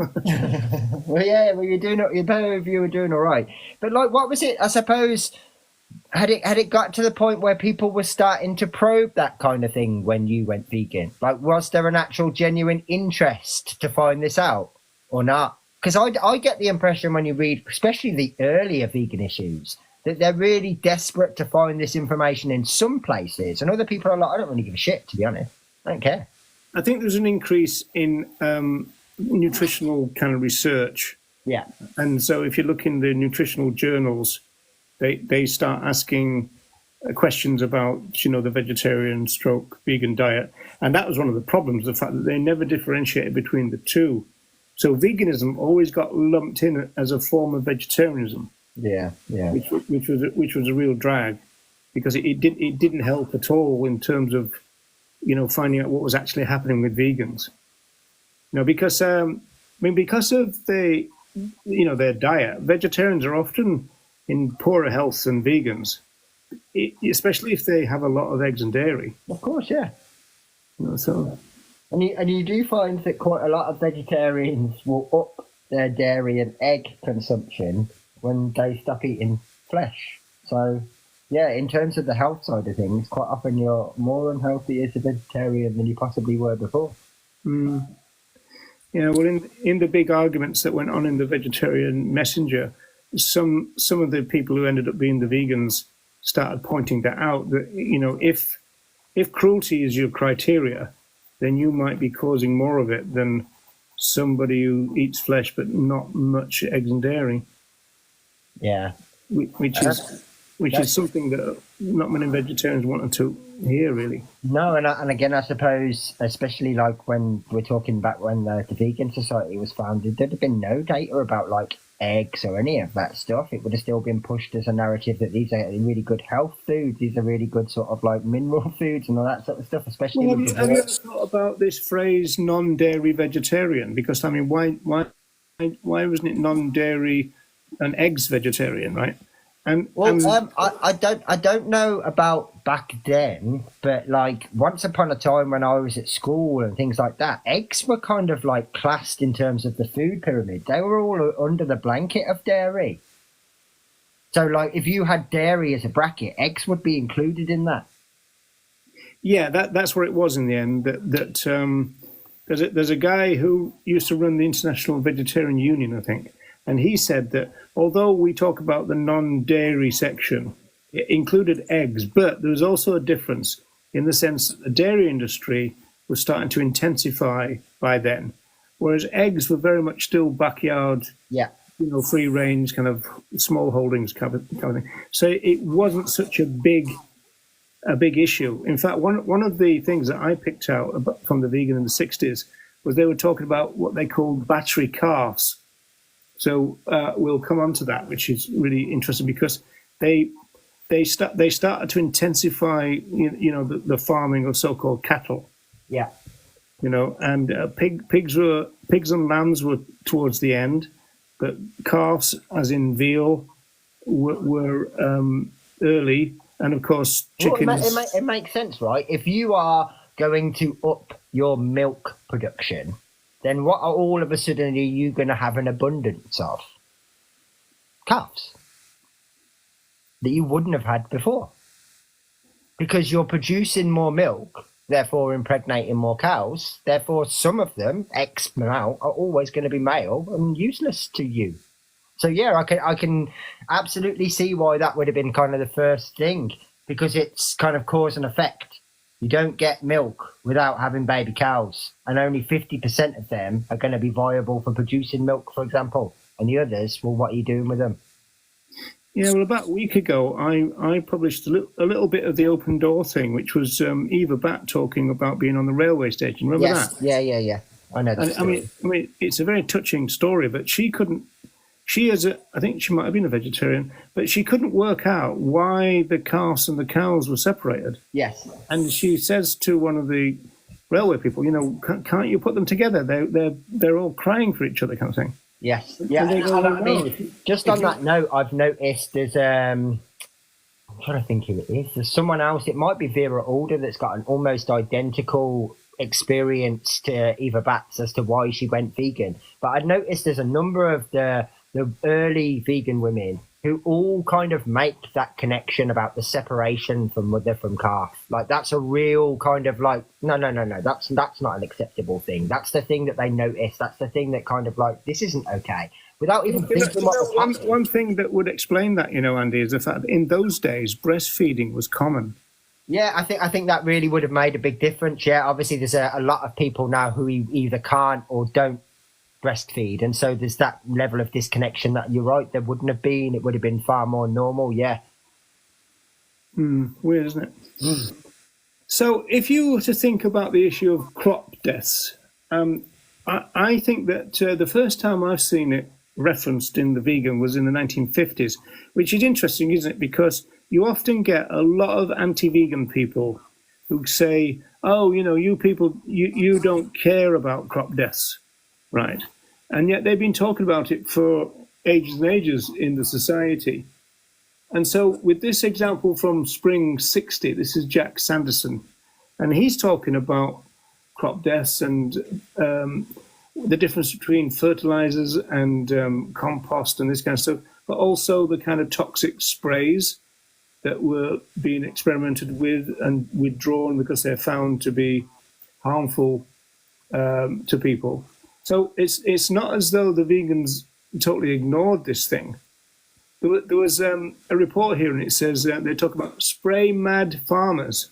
Well, you're doing it. Both of you were doing all right. But like, what was it? I suppose had it got to the point where people were starting to probe that kind of thing when you went vegan? Like, was there an actual genuine interest to find this out or not? Because I get the impression when you read, especially the earlier vegan issues, that they're really desperate to find this information in some places, and other people are like, I don't really give a shit, to be honest. I don't care. I think there's an increase in nutritional kind of research. Yeah. And so if you look in the nutritional journals, they start asking questions about, you know, the vegetarian / vegan diet. And that was one of the problems, the fact that they never differentiated between the two. So veganism always got lumped in as a form of vegetarianism. Yeah. Which was a real drag, because it didn't help at all in terms of, you know, finding out what was actually happening with vegans. You know, because because of their diet, vegetarians are often in poorer health than vegans, especially if they have a lot of eggs and dairy. Of course, yeah. You know, so. And you do find that quite a lot of vegetarians will up their dairy and egg consumption when they stop eating flesh. So Yeah, in terms of the health side of things, quite often you're more unhealthy as a vegetarian than you possibly were before. Mm. Yeah, well, in the big arguments that went on in the vegetarian messenger, some of the people who ended up being the vegans started pointing that out. That if cruelty is your criteria, then you might be causing more of it than somebody who eats flesh but not much eggs and dairy, Yeah. which is which is That's something that not many vegetarians wanted to hear, really. no, and again, I suppose, especially like when we're talking back when the vegan society was founded, there'd have been no data about like eggs or any of that stuff. It would have still been pushed as a narrative that these are really good health foods, these are really good sort of like mineral foods and all that sort of stuff, especially Well, with have you ever the thought about this phrase "non-dairy vegetarian"? Because I mean, why wasn't it non-dairy and eggs vegetarian, right? Well, And I don't know about back then, but like once upon a time when I was at school and things like that, eggs were kind of like classed in terms of the food pyramid. They were all under the blanket of dairy. So, like, if you had dairy as a bracket, eggs would be included in that. yeah, that's where it was in the end. There's a guy who used to run the International Vegetarian Union, I think, and he said that although we talk about the non-dairy section, it included eggs, but there was also a difference in the sense that the dairy industry was starting to intensify by then, whereas eggs were very much still backyard, Yeah, free range kind of small holdings kind of thing. So it wasn't such a big issue. In fact, one of the things that I picked out from the vegan in the 60s was they were talking about what they called battery calves. So we'll come on to that, which is really interesting because they started to intensify, the farming of so-called cattle, yeah. and pigs and lambs were towards the end, but calves, as in veal, were early, and of course Well, chickens. it makes sense, right? If you are going to up your milk production, then what are all of a sudden are you going to have an abundance of? Calves that you wouldn't have had before. Because you're producing more milk, therefore impregnating more cows, therefore some of them, X amount, are always going to be male and useless to you. So yeah, I can absolutely see why that would have been kind of the first thing, because it's kind of cause and effect. You don't get milk without having baby cows, and only 50% of them are going to be viable for producing milk, for example. And the others, well, what are you doing with them? Yeah, well, about a week ago, I published a little bit of the open door thing, which was Eva Batt talking about being on the railway station. Remember Yes, that? yeah. I know that And story. I mean, it's a very touching story, but she couldn't. I think she might have been a vegetarian, but she couldn't work out why the calves and the cows were separated. Yes. And she says to one of the railway people, can't you put them together? They're all crying for each other, kind of thing. Yes. Yeah. And they go, I mean, just on that note, I've noticed there's I'm trying to think who it is. There's someone else. It might be Vera Alder that's got an almost identical experience to Eva Batts as to why she went vegan. But I've noticed there's a number of the early vegan women who all kind of make that connection about the separation from mother from calf. Like that's a real kind of like no. That's not an acceptable thing. That's the thing that they notice. That's the thing that kind of like this isn't okay. Without even thinking what was happening. One thing that would explain that, Andy, is the fact that in those days breastfeeding was common. Yeah, I think that really would have made a big difference. Yeah, obviously there's a lot of people now who either can't or don't breastfeed, and so there's that level of disconnection that you're right, there wouldn't have been. It would have been far more normal. Yeah. Weird, isn't it? So if you were to think about the issue of crop deaths, I think that the first time I've seen it referenced in the vegan was in the 1950s, which is interesting, isn't it? Because you often get a lot of anti-vegan people who say, oh, you people, you don't care about crop deaths. Right. And yet they've been talking about it for ages and ages in the society. And so with this example from Spring 60, this is Jack Sanderson, and he's talking about crop deaths and the difference between fertilizers and compost and this kind of stuff, but also the kind of toxic sprays. that were being experimented with and withdrawn because they're found to be harmful to people. So it's not as though the vegans totally ignored this thing. There was a report here, and it says they talk about spray mad farmers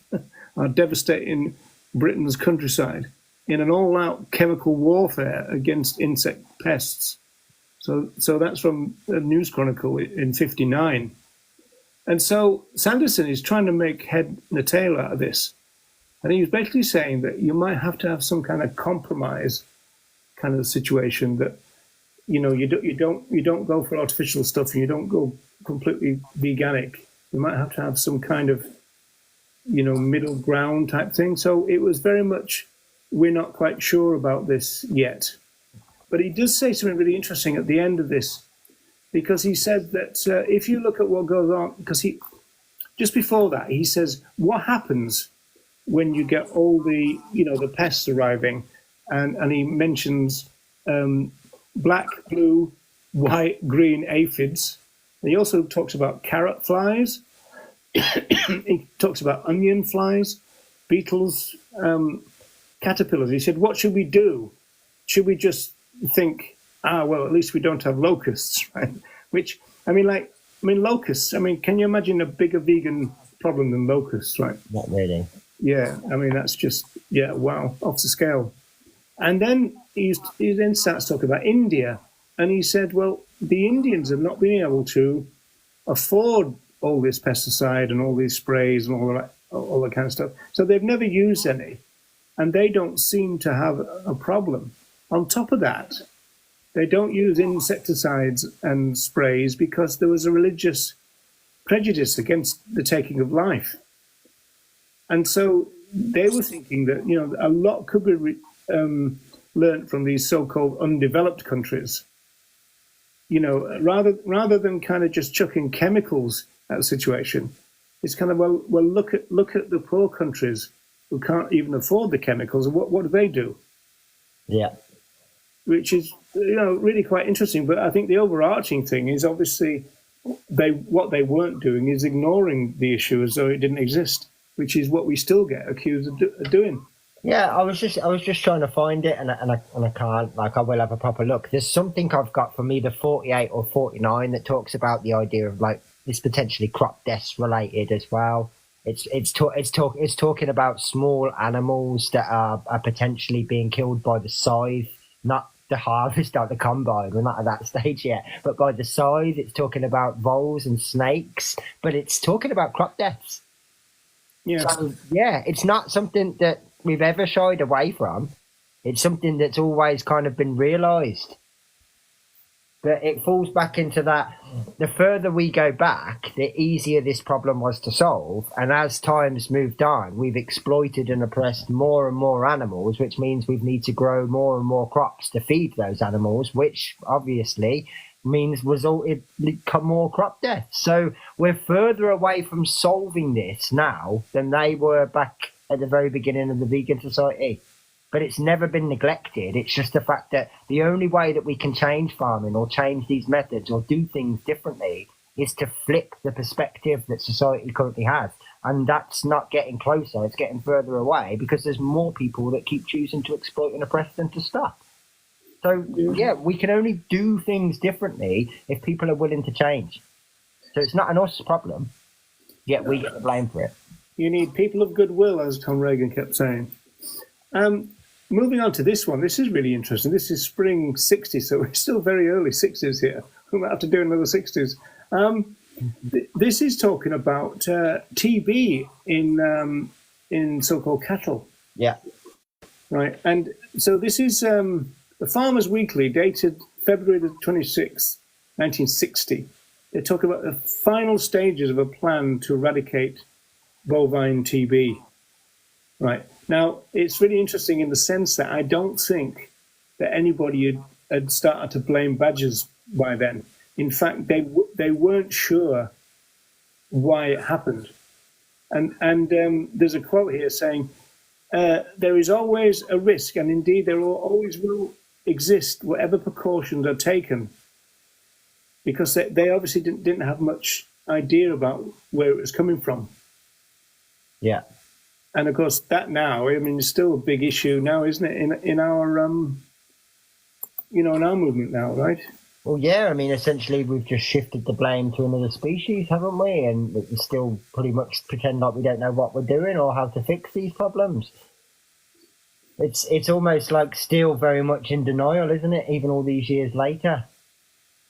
are devastating Britain's countryside in an all-out chemical warfare against insect pests. So that's from a News Chronicle in '59. And so Sanderson is trying to make head and tail out of this. And he was basically saying that you might have to have some kind of compromise kind of situation, that you don't go for artificial stuff and you don't go completely veganic. You might have to have some kind of middle ground type thing. So it was very much, we're not quite sure about this yet. But he does say something really interesting at the end of this, because he said that if you look at what goes on, because just before that, he says, what happens when you get all the pests arriving, and he mentions black, blue, white, green aphids. And he also talks about carrot flies. He talks about onion flies, beetles, caterpillars. He said, what should we do? Should we just think, well, at least we don't have locusts, right? Which, locusts, can you imagine a bigger vegan problem than locusts, right? Not really. Yeah, that's just, wow, off the scale. And then he then starts talking about India. And he said, well, the Indians have not been able to afford all this pesticide and all these sprays and all that kind of stuff. So they've never used any. And they don't seem to have a problem. On top of that, they don't use insecticides and sprays because there was a religious prejudice against the taking of life. And so they were thinking that, a lot could be learned from these so-called undeveloped countries. Rather than kind of just chucking chemicals at the situation, it's kind of, well, look at the poor countries who can't even afford the chemicals, and what do they do? Yeah. Which is, really quite interesting. But I think the overarching thing is obviously what they weren't doing is ignoring the issue as though it didn't exist, which is what we still get accused of doing. Yeah, I was just trying to find it, and I can't. I will have a proper look. There's something I've got from either 48 or 49 that talks about the idea of it's potentially crop deaths related as well. It's talking about small animals that are potentially being killed by the scythe, not the harvest at the combine. We're not at that stage yet, but by the scythe. It's talking about voles and snakes, but it's talking about crop deaths. Yeah. So, it's not something that we've ever shied away from. It's something that's always kind of been realised. But it falls back into that, the further we go back, the easier this problem was to solve. And as time's moved on, we've exploited and oppressed more and more animals, which means we need to grow more and more crops to feed those animals, which obviously means resulted more crop deaths. So we're further away from solving this now than they were back at the very beginning of the vegan society. But it's never been neglected. It's just the fact that the only way that we can change farming or change these methods or do things differently is to flip the perspective that society currently has. And that's not getting closer. It's getting further away because there's more people that keep choosing to exploit and oppress than to stop. So, we can only do things differently if people are willing to change. So it's not an us problem, yet we get the blame for it. You need people of goodwill, as Tom Reagan kept saying. Moving on to this one, this is really interesting. This is spring 60s, so we're still very early 60s here. We might have to do another 60s. This is talking about TB in so-called cattle. Yeah. Right, and so this is the Farmers Weekly, dated February the 26th, 1960. They talk about the final stages of a plan to eradicate bovine TB. Right. Now, it's really interesting in the sense that I don't think that anybody had started to blame badgers by then. In fact, they weren't sure why it happened. And there's a quote here saying, there is always a risk, and indeed there always will exist, whatever precautions are taken, because they obviously didn't have much idea about where it was coming from. Yeah. And of course, that now, I mean, it's still a big issue now, isn't it? In our in our movement now, right? Well, yeah, I mean, essentially, we've just shifted the blame to another species, haven't we? And we still pretty much pretend like we don't know what we're doing or how to fix these problems. It's almost like still very much in denial, isn't it? Even all these years later,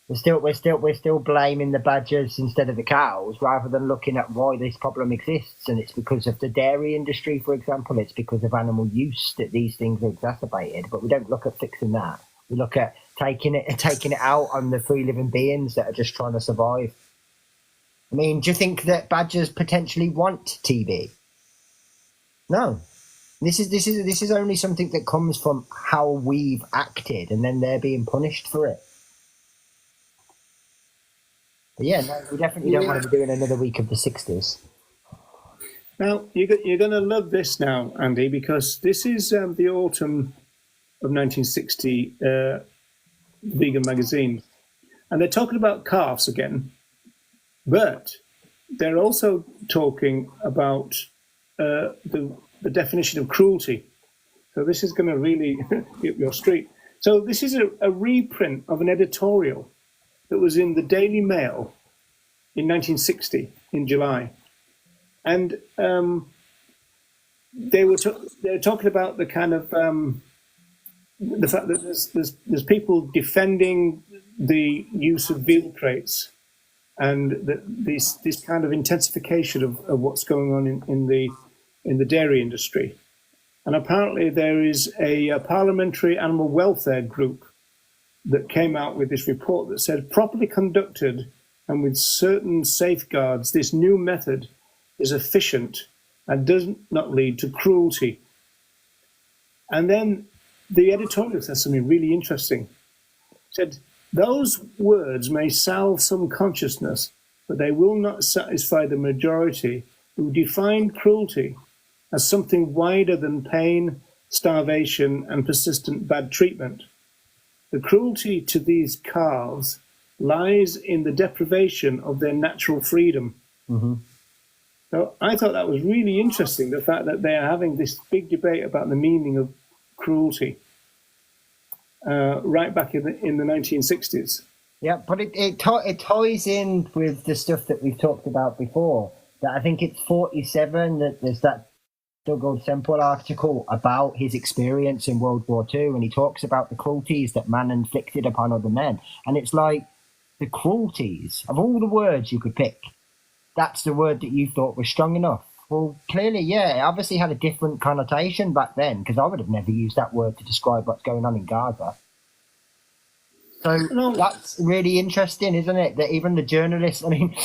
we're still blaming the badgers instead of the cows, rather than looking at why this problem exists. And it's because of the dairy industry, for example. It's because of animal use that these things are exacerbated. But we don't look at fixing that. We look at taking it out on the free living beings that are just trying to survive. I mean, do you think that badgers potentially want TB? No. This is only something that comes from how we've acted, and then they're being punished for it. But yeah, no, we definitely don't want to be doing another week of the 60s. Now, you're going to love this now, Andy, because this is the autumn of 1960 Vegan magazine. And they're talking about calves again, but they're also talking about the definition of cruelty. So this is going to really hit your street. So this is a reprint of an editorial that was in the Daily Mail in 1960, in July. And they're talking about the kind of the fact that there's people defending the use of veal crates, and this kind of intensification of what's going on in the dairy industry. And apparently there is a parliamentary animal welfare group that came out with this report that said, properly conducted and with certain safeguards, this new method is efficient and does not lead to cruelty. And then the editorial says something really interesting. It said, those words may salve some consciousness, but they will not satisfy the majority who define cruelty as something wider than pain, starvation, and persistent bad treatment. The cruelty to these calves lies in the deprivation of their natural freedom. Mm-hmm. So I thought that was really interesting, the fact that they are having this big debate about the meaning of cruelty right back in the 1960s. Yeah, but it ties in with the stuff that we've talked about before. That I think it's 47 that there's that Douglas Semple article about his experience in World War II, and he talks about the cruelties that man inflicted upon other men. And it's like the cruelties of all the words you could pick. That's the word that you thought was strong enough. Well, clearly, yeah, it obviously had a different connotation back then, because I would have never used that word to describe what's going on in Gaza. So that's really interesting, isn't it? That even the journalists, I mean,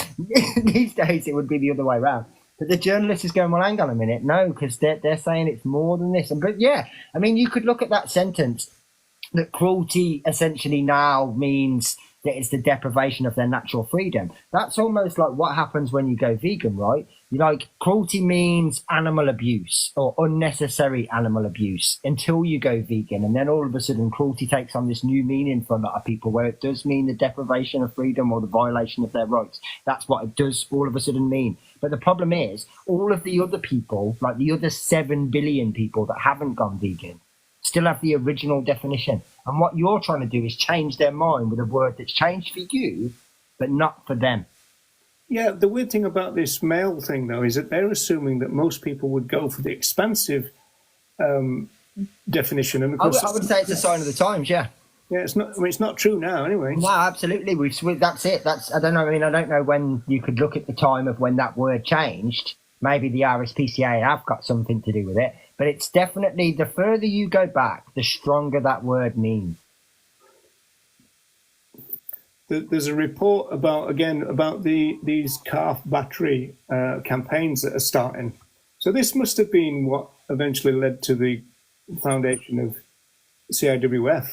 these days it would be the other way around. But the journalist is going, well, hang on a minute. No, because they're saying it's more than this. But yeah, I mean, you could look at that sentence that cruelty essentially now means that it's the deprivation of their natural freedom. That's almost like what happens when you go vegan, right? Like, cruelty means animal abuse or unnecessary animal abuse until you go vegan. And then all of a sudden, cruelty takes on this new meaning for a lot of people, where it does mean the deprivation of freedom or the violation of their rights. That's what it does all of a sudden mean. But the problem is, all of the other people, like the other 7 billion people that haven't gone vegan, still have the original definition. And what you're trying to do is change their mind with a word that's changed for you, but not for them. Yeah, the weird thing about this male thing, though, is that they're assuming that most people would go for the expansive definition. And of course, I would say it's a sign of the times, yeah. Yeah, it's not. I mean, it's not true now, anyway. No, absolutely. That's it. I don't know. I mean, I don't know when you could look at the time of when that word changed. Maybe the RSPCA have got something to do with it, but it's definitely, the further you go back, the stronger that word means. There's a report about these calf battery campaigns that are starting. So this must have been what eventually led to the foundation of CIWF,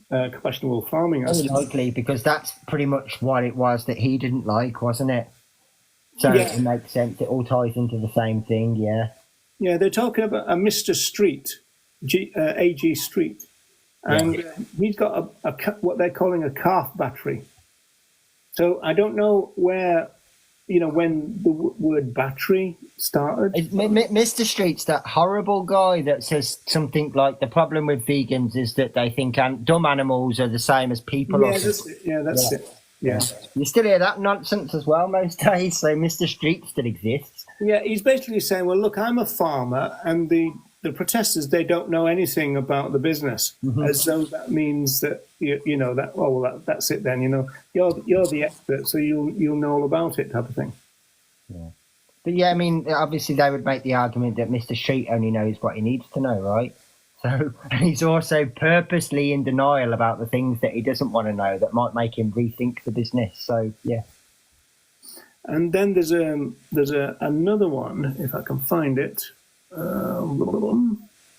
compassionate wool farming. Likely, because that's pretty much what it was that he didn't like, wasn't it? So yeah. It makes sense. It all ties into the same thing, yeah. Yeah, they're talking about a Mr. Street, A.G. Street, and he's got what they're calling a calf battery. So I don't know where when the word battery started. Mr. Street's that horrible guy that says something like the problem with vegans is that they think dumb animals are the same as people. Yeah, that's it. Yeah. You still hear that nonsense as well most days, so Mr. Street still exists. Yeah, he's basically saying, well, look, I'm a farmer, and the protesters, they don't know anything about the business, as though that means that, that's it then, you're the expert, so you'll know all about it, type of thing. Yeah. But yeah, I mean, obviously they would make the argument that Mr. Street only knows what he needs to know, right? So, and he's also purposely in denial about the things that he doesn't want to know that might make him rethink the business. So, yeah. And then there's another one, if I can find it.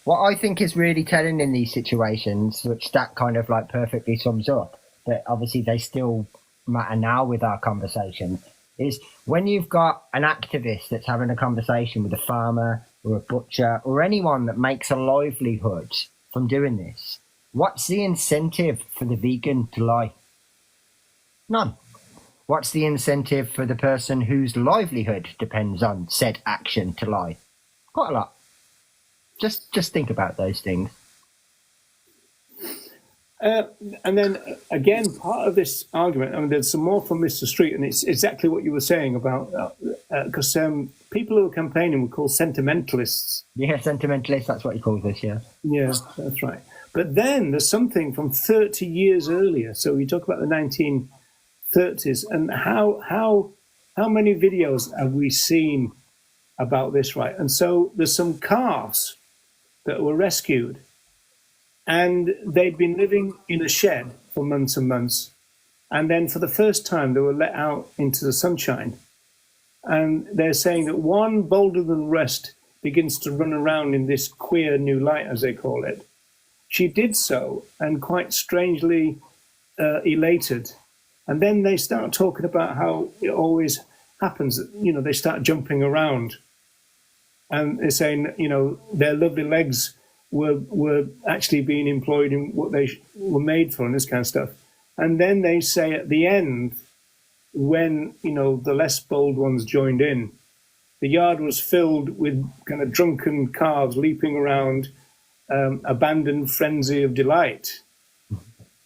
What I think is really telling in these situations, which that kind of like perfectly sums up, but obviously they still matter now with our conversation, is when you've got an activist that's having a conversation with a farmer or a butcher or anyone that makes a livelihood from doing this, what's the incentive for the vegan to lie? None. What's the incentive for the person whose livelihood depends on said action to lie? Quite a lot. Just think about those things. And then again, part of this argument, I mean, there's some more from Mr. Street, and it's exactly what you were saying about, because people who are campaigning were called sentimentalists. Yeah, sentimentalists, that's what he calls us, yeah. Yeah, that's right. But then there's something from 30 years earlier. So we talk about the 1930s, and how many videos have we seen about this, right? And so there's some calves that were rescued, and they'd been living in a shed for months and months. And then for the first time, they were let out into the sunshine. And they're saying that one bolder than the rest begins to run around in this queer new light, as they call it. She did so, and quite strangely elated. And then they start talking about how it always happens. They start jumping around. And they're saying, their lovely legs were actually being employed in what they were made for and this kind of stuff. And then they say at the end, when, the less bold ones joined in, the yard was filled with kind of drunken calves leaping around, abandoned frenzy of delight.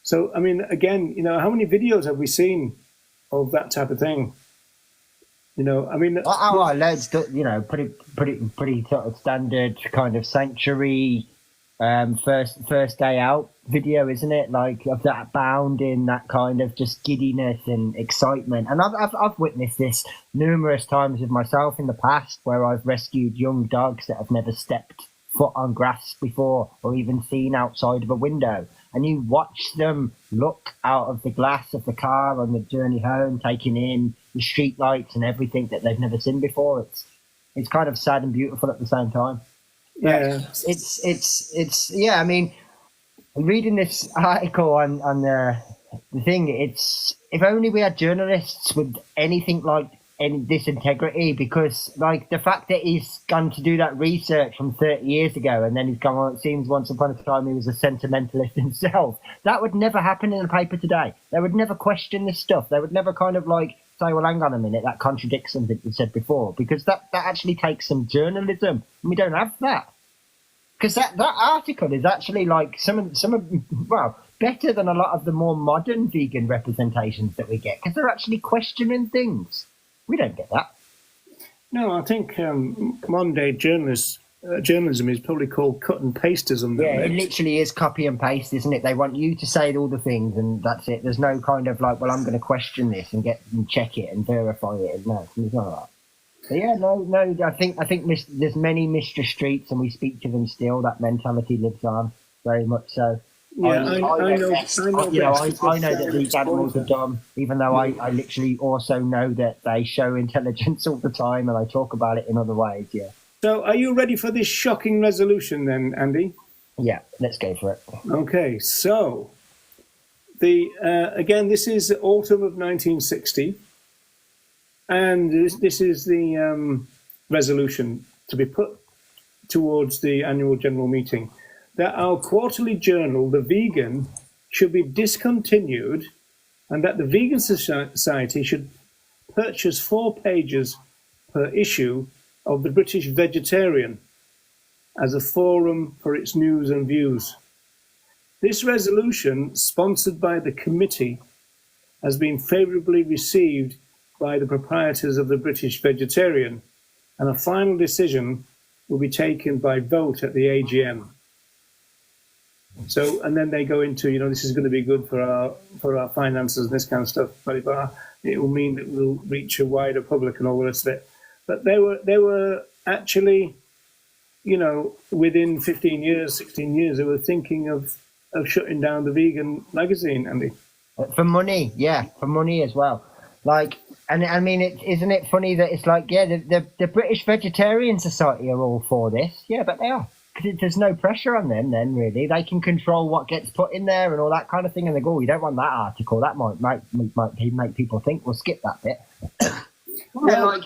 So, I mean, again, how many videos have we seen of that type of thing? Loads, pretty sort of standard kind of sanctuary first day out video, isn't it? Like of that bounding, that kind of just giddiness and excitement. And I've witnessed this numerous times with myself in the past, where I've rescued young dogs that have never stepped foot on grass before or even seen outside of a window. And you watch them look out of the glass of the car on the journey home, taking in the street lights and everything that they've never seen before. It's kind of sad and beautiful at the same time. Yeah, it's yeah. I mean, reading this article on the thing, it's if only we had journalists with anything like this integrity, because like the fact that he's gone to do that research from 30 years ago and then he's gone, well, it seems once upon a time he was a sentimentalist himself. That would never happen in a paper today. They would never question this stuff. They would never kind of like say, well, hang on a minute, that contradicts something you said before, because that actually takes some journalism, and we don't have that. Because that article is actually like better than a lot of the more modern vegan representations that we get, because they're actually questioning things. We don't get that. No, I think modern day journalism is probably called cut and pasteism. Yeah, it literally is copy and paste, isn't it? They want you to say all the things and that's it. There's no kind of like, well, I'm going to question this and check it and verify it. No, there's none of that. But yeah, no. I think there's many Mr. Streets, and we speak to them still. That mentality lives on very much so. Yeah, I know that these animals are dumb, even though I literally also know that they show intelligence all the time, and I talk about it in other ways. Yeah. So, are you ready for this shocking resolution, then, Andy? Yeah, let's go for it. Okay, so again, this is autumn of 1960, and this is the resolution to be put towards the annual general meeting, that our quarterly journal, The Vegan, should be discontinued, and that the Vegan Society should purchase 4 pages per issue of the British Vegetarian as a forum for its news and views. This resolution, sponsored by the committee, has been favourably received by the proprietors of the British Vegetarian, and a final decision will be taken by vote at the AGM. So, and then they go into, this is going to be good for our finances and this kind of stuff, but it will mean that we'll reach a wider public and all the rest of it. But they were actually, within 15 years, 16 years, they were thinking of shutting down the vegan magazine, Andy. For money, yeah, for money as well. Like, and I mean, isn't it funny that it's like, yeah, the British Vegetarian Society are all for this. Yeah, but they are. Because there's no pressure on them then, really. They can control what gets put in there and all that kind of thing. And they go, oh, you don't want that article. That might make people think, we'll skip that bit. Well,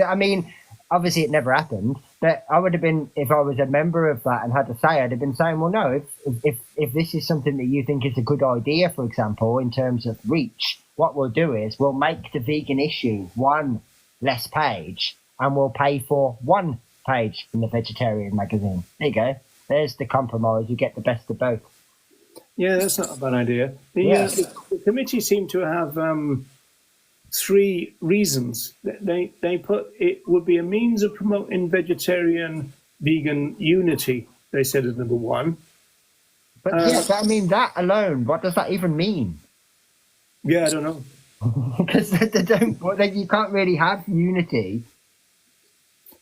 I mean, obviously it never happened. But I would have been, if I was a member of that and had to say, I'd have been saying, well, no, if this is something that you think is a good idea, for example, in terms of reach, what we'll do is we'll make the vegan issue one less page and we'll pay for one page in the Vegetarian magazine. There you go. There's the compromise. You get the best of both. Yeah, that's not a bad idea. The committee seemed to have 3 reasons. They put it would be a means of promoting vegetarian vegan unity, they said, as number 1. But I mean, that alone, what does that even mean? Yeah, I don't know. Because you can't really have unity.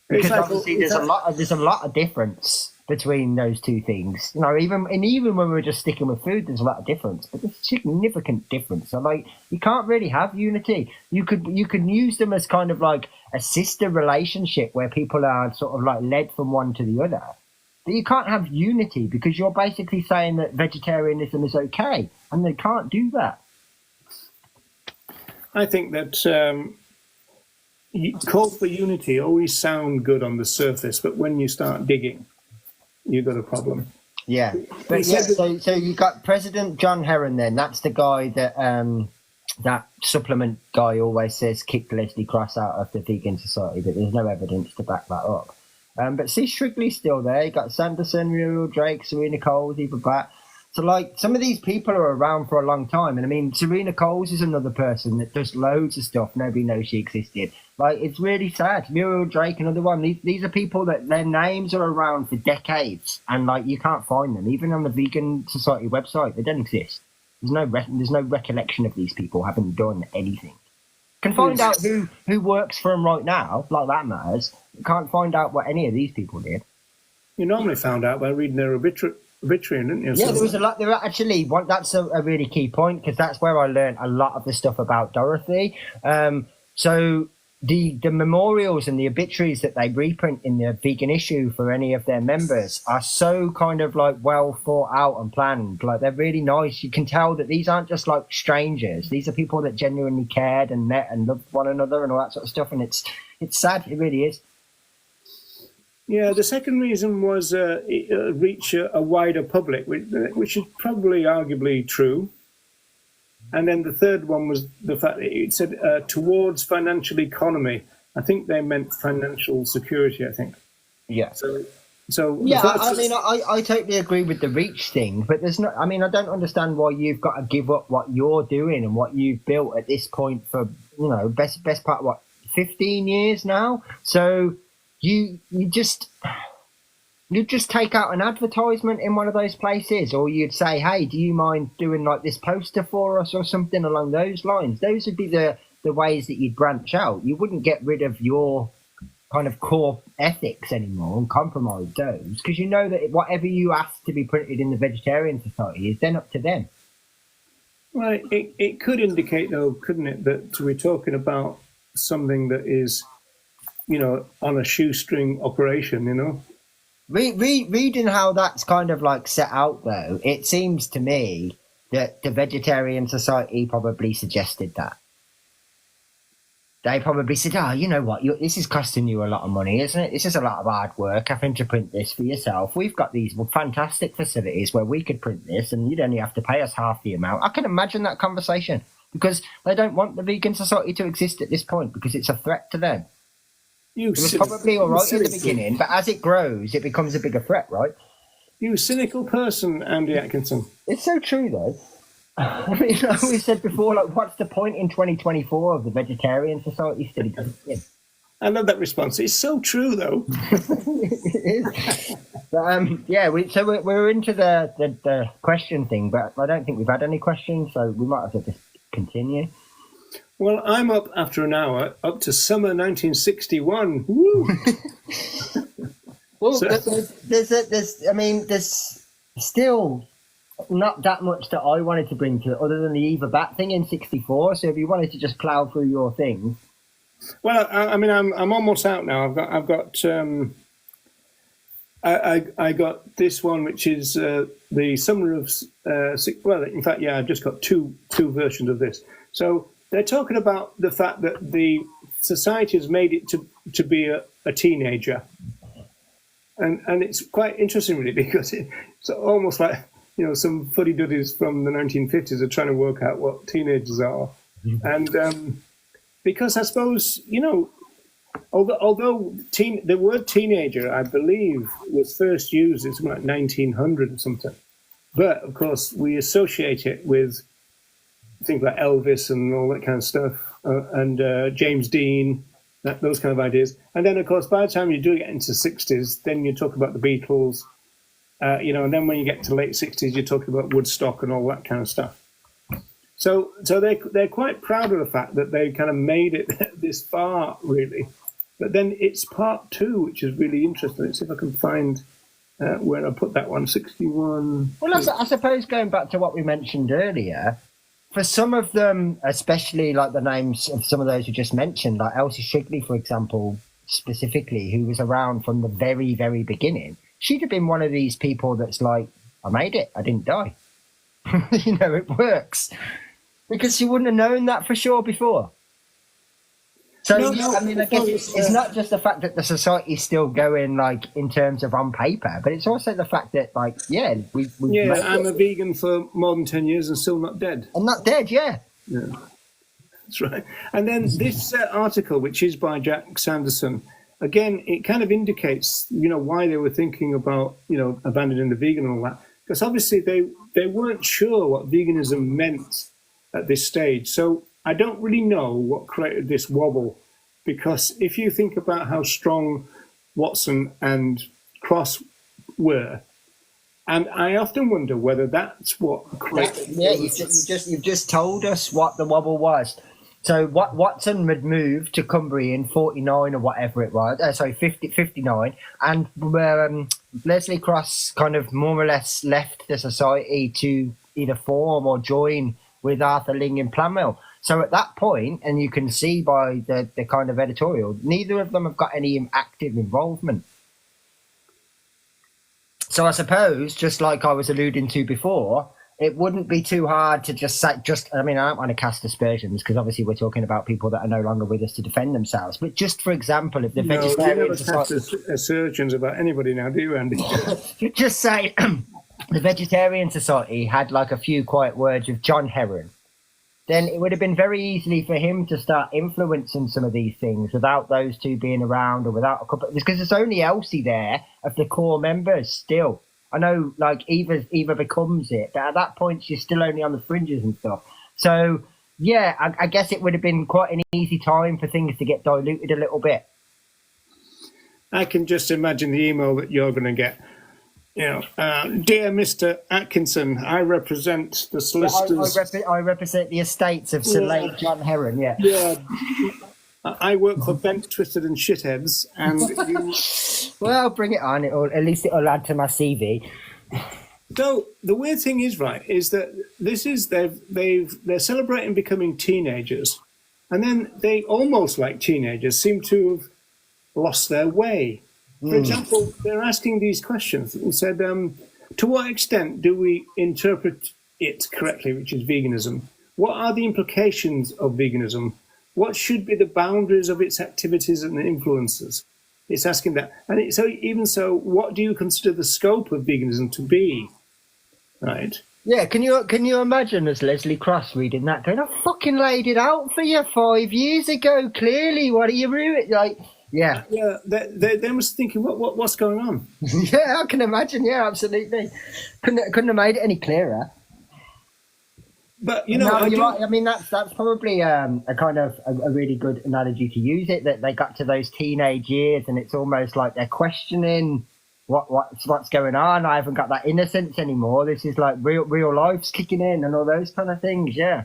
Because obviously there's a lot of difference between those two things. Even when we're just sticking with food, there's a lot of difference, but there's significant difference. So you can't really have unity. You could use them as kind of like a sister relationship where people are sort of like led from one to the other. But you can't have unity because you're basically saying that vegetarianism is okay, and they can't do that. I think that calls for unity always sound good on the surface, but when you start digging, you've got a problem. Yeah, but so you got President John Heron. Then that's the guy that that supplement guy always says kicked Leslie Cross out of the Vegan Society, but there's no evidence to back that up. But see, Shrigley's still there. You got Sanderson, Muriel Drake, Serena Coles, Eva Batt. So, some of these people are around for a long time. And, I mean, Serena Coles is another person that does loads of stuff. Nobody knows she existed. It's really sad. Muriel Drake, another one. These are people that their names are around for decades. And, you can't find them. Even on the Vegan Society website, they don't exist. There's no recollection of these people having done anything. Can find out who works for them right now, like that matters. Can't find out what any of these people did. You normally found out by reading their obituary, didn't you? Yeah, there was a lot. There were actually that's a really key point because that's where I learned a lot of the stuff about Dorothy. So the memorials and the obituaries that they reprint in the vegan issue for any of their members are so kind of well thought out and planned. They're really nice. You can tell that these aren't just strangers. These are people that genuinely cared and met and loved one another and all that sort of stuff. And it's sad. It really is. Yeah, the second reason was reach a wider public, which is probably arguably true. And then the third one was the fact that it said towards financial economy. I think they meant financial security, I think. Yeah. So yeah, I totally agree with the reach thing, but there's no. I mean, I don't understand why you've got to give up what you're doing and what you've built at this point for best part 15 years now. So. You just take out an advertisement in one of those places, or you'd say, hey, do you mind doing this poster for us or something along those lines? Those would be the ways that you'd branch out. You wouldn't get rid of your kind of core ethics anymore and compromise those because you know that whatever you ask to be printed in the Vegetarian Society is then up to them. Well, it could indicate, though, couldn't it, that we're talking about something that is on a shoestring operation, Reading how that's kind of set out, though, it seems to me that the Vegetarian Society probably suggested that. They probably said, oh, you know what, this is costing you a lot of money, isn't it? This is a lot of hard work having to print this for yourself. We've got these fantastic facilities where we could print this and you'd only have to pay us half the amount. I can imagine that conversation. because they don't want the vegan society to exist at this point because it's a threat to them. It was probably all right in the beginning, but as it grows, it becomes a bigger threat, right? You cynical person, Andy Atkinson. It's so true, though. I mean, like we said before, like, what's the point in 2024 of the vegetarian society still existing? I love that response. It's so true, though. It is. But, yeah, we're into the question thing, but I don't think we've had any questions, so we might have to just continue. Well, I'm up after an hour, up to summer 1961. Woo! Well, so, there's still not that much that I wanted to bring to it, other than the Eva Bat thing in '64. So if you wanted to just plough through your things. Well, I mean, I'm almost out now. I got this one, which is the summer of well, in fact, yeah, I've just got two versions of this. So they're talking about the fact that the society has made it to be a teenager. And it's quite interesting, really, because it's almost like, some fuddy-duddies from the 1950s are trying to work out what teenagers are. And because I suppose, although the word teenager, I believe, was first used in something like 1900 or something. But, of course, we associate it with things like Elvis and all that kind of stuff, and James Dean, those kind of ideas. And then, of course, by the time you do get into the 60s, then you talk about the Beatles, and then when you get to late 60s, you're talking about Woodstock and all that kind of stuff. So they're quite proud of the fact that they kind of made it this far, really. But then it's part 2, which is really interesting. Let's see if I can find where I put that one, 61. Well, I suppose going back to what we mentioned earlier, for some of them, especially like the names of some of those you just mentioned, like Elsie Shigley, for example, specifically, who was around from the very, very beginning, she'd have been one of these people that's like, I made it, I didn't die. It works. Because she wouldn't have known that for sure before. So, I guess it's not just the fact that the society's still going, like, in terms of on paper, but it's also the fact that, like, we I'm a vegan for more than 10 years and still not dead. I'm not dead, yeah. Yeah, that's right. And then this article, which is by Jack Sanderson, again, it kind of indicates, why they were thinking about, abandoning the vegan and all that. Because obviously they weren't sure what veganism meant at this stage. So I don't really know what created this wobble, because if you think about how strong Watson and Cross were, and I often wonder whether that's what created. You've just told us what the wobble was. So Watson had moved to Cumbria in 49 or whatever it was. 59, and Leslie Cross kind of more or less left the society to either form or join with Arthur Ling in Planmill. So at that point, and you can see by the kind of editorial, neither of them have got any active involvement. So I suppose, just like I was alluding to before, it wouldn't be too hard to just say, I don't want to cast aspersions, because obviously we're talking about people that are no longer with us to defend themselves. But just for example, if the vegetarian society... You never cast aspersions about anybody now, do you, Andy? Just say the Vegetarian Society had like a few quiet words with John Heron, then it would have been very easily for him to start influencing some of these things without those two being around, or without a couple, because there's only Elsie there of the core members still. I know, like, Eva becomes it, but at that point she's still only on the fringes and stuff. So yeah, I guess it would have been quite an easy time for things to get diluted a little bit. I can just imagine the email that you're going to get. Dear Mr. Atkinson, I represent the solicitors. I represent the estates of Sir Late John Heron. Yeah. Yeah. I work for Bent, Twisted, and Shitheads, and you. Well, bring it on. At least it'll add to my CV. So the weird thing is, is that they're celebrating becoming teenagers, and then they almost like teenagers seem to have lost their way. For example, they're asking these questions and said, to what extent do we interpret it correctly, which is veganism? What are the implications of veganism? What should be the boundaries of its activities and influences? It's asking that. And so, what do you consider the scope of veganism to be? Right? Yeah, can you imagine as Leslie Cross reading that, going, "I fucking laid it out for you 5 years ago. Clearly, what are you doing?" Like, yeah, Yeah, they must be thinking, what's going on? yeah, I can imagine. Yeah, absolutely. Couldn't have made it any clearer. But No, I you're do. right. I mean, that's probably a kind of a really good analogy to use it. That they got to those teenage years, and it's almost like they're questioning what's going on. I haven't got that innocence anymore. This is like real life's kicking in, and all those kind of things. Yeah.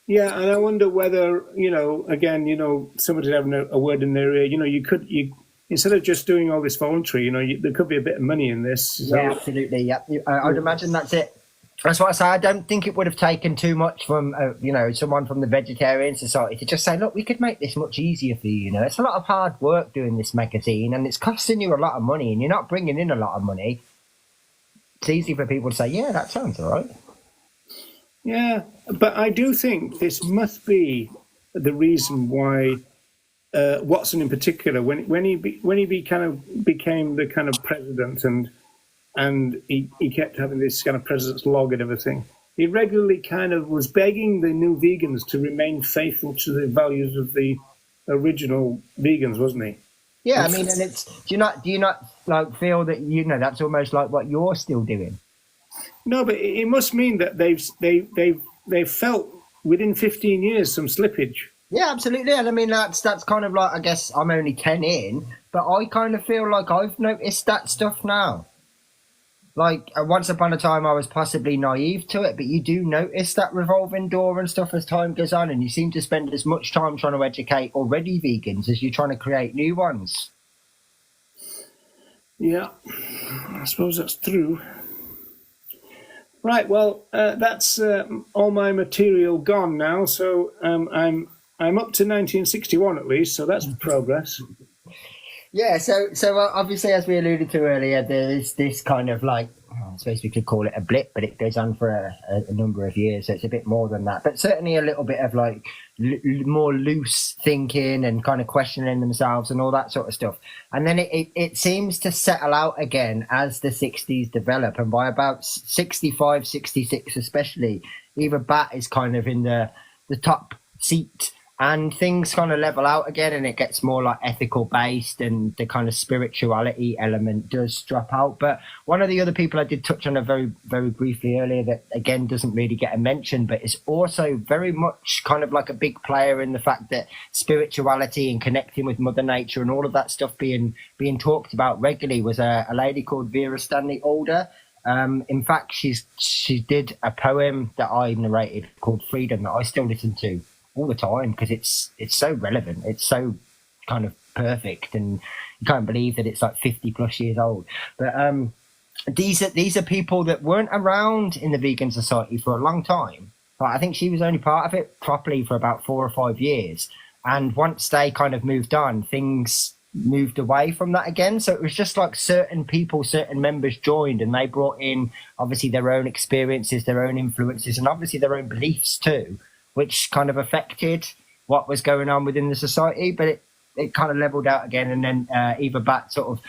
Yeah, and I wonder whether again, somebody having a word in their ear. You instead of just doing all this voluntary, there could be a bit of money in this. So. Yeah, absolutely. Yeah, I'd imagine that's it. That's what I say. I don't think it would have taken too much from someone from the vegetarian society to just say, "Look, we could make this much easier for you." It's a lot of hard work doing this magazine, and it's costing you a lot of money, and you're not bringing in a lot of money. It's easy for people to say, "Yeah, that sounds all right." Yeah, but I do think this must be the reason why Watson, in particular, when he kind of became the kind of president, and he kept having this kind of president's log and everything. He regularly kind of was begging the new vegans to remain faithful to the values of the original vegans, wasn't he? Yeah, I mean, and it's do you not like feel that that's almost like what you're still doing? No, but it must mean that they've felt within 15 years some slippage. Yeah, absolutely. And I mean, that's kind of like, I guess I'm only 10 in, but I kind of feel like I've noticed that stuff now. Like, once upon a time, I was possibly naive to it, but you do notice that revolving door and stuff as time goes on, and you seem to spend as much time trying to educate already vegans as you're trying to create new ones. Yeah, I suppose that's true. Right, well, that's all my material gone now, so I'm up to 1961 at least, so that's progress. Yeah, so obviously, as we alluded to earlier, there is this kind of like, I suppose we could call it a blip, but it goes on for a number of years, so it's a bit more than that. But certainly a little bit of like more loose thinking and kind of questioning themselves and all that sort of stuff. And then it seems to settle out again as the 60s develop. And by about 65, 66 especially, Eva Bat is kind of in the top seat. And things kind of level out again, and it gets more like ethical based, and the kind of spirituality element does drop out. But one of the other people I did touch on very, very briefly earlier that again doesn't really get a mention, but is also very much kind of like a big player in the fact that spirituality and connecting with Mother Nature and all of that stuff being talked about regularly was a lady called Vera Stanley Alder. In fact, she did a poem that I narrated called Freedom that I still listen to all the time because it's so relevant, it's so kind of perfect, and you can't believe that it's like 50 plus years old. But these are people that weren't around in the vegan society for a long time. But I think she was only part of it properly for about 4 or 5 years, and once they kind of moved on, things moved away from that again. So it was just like certain people, certain members joined, and they brought in obviously their own experiences, their own influences, and obviously their own beliefs too, which kind of affected what was going on within the society, but it kind of leveled out again. And then Eva Bat sort of,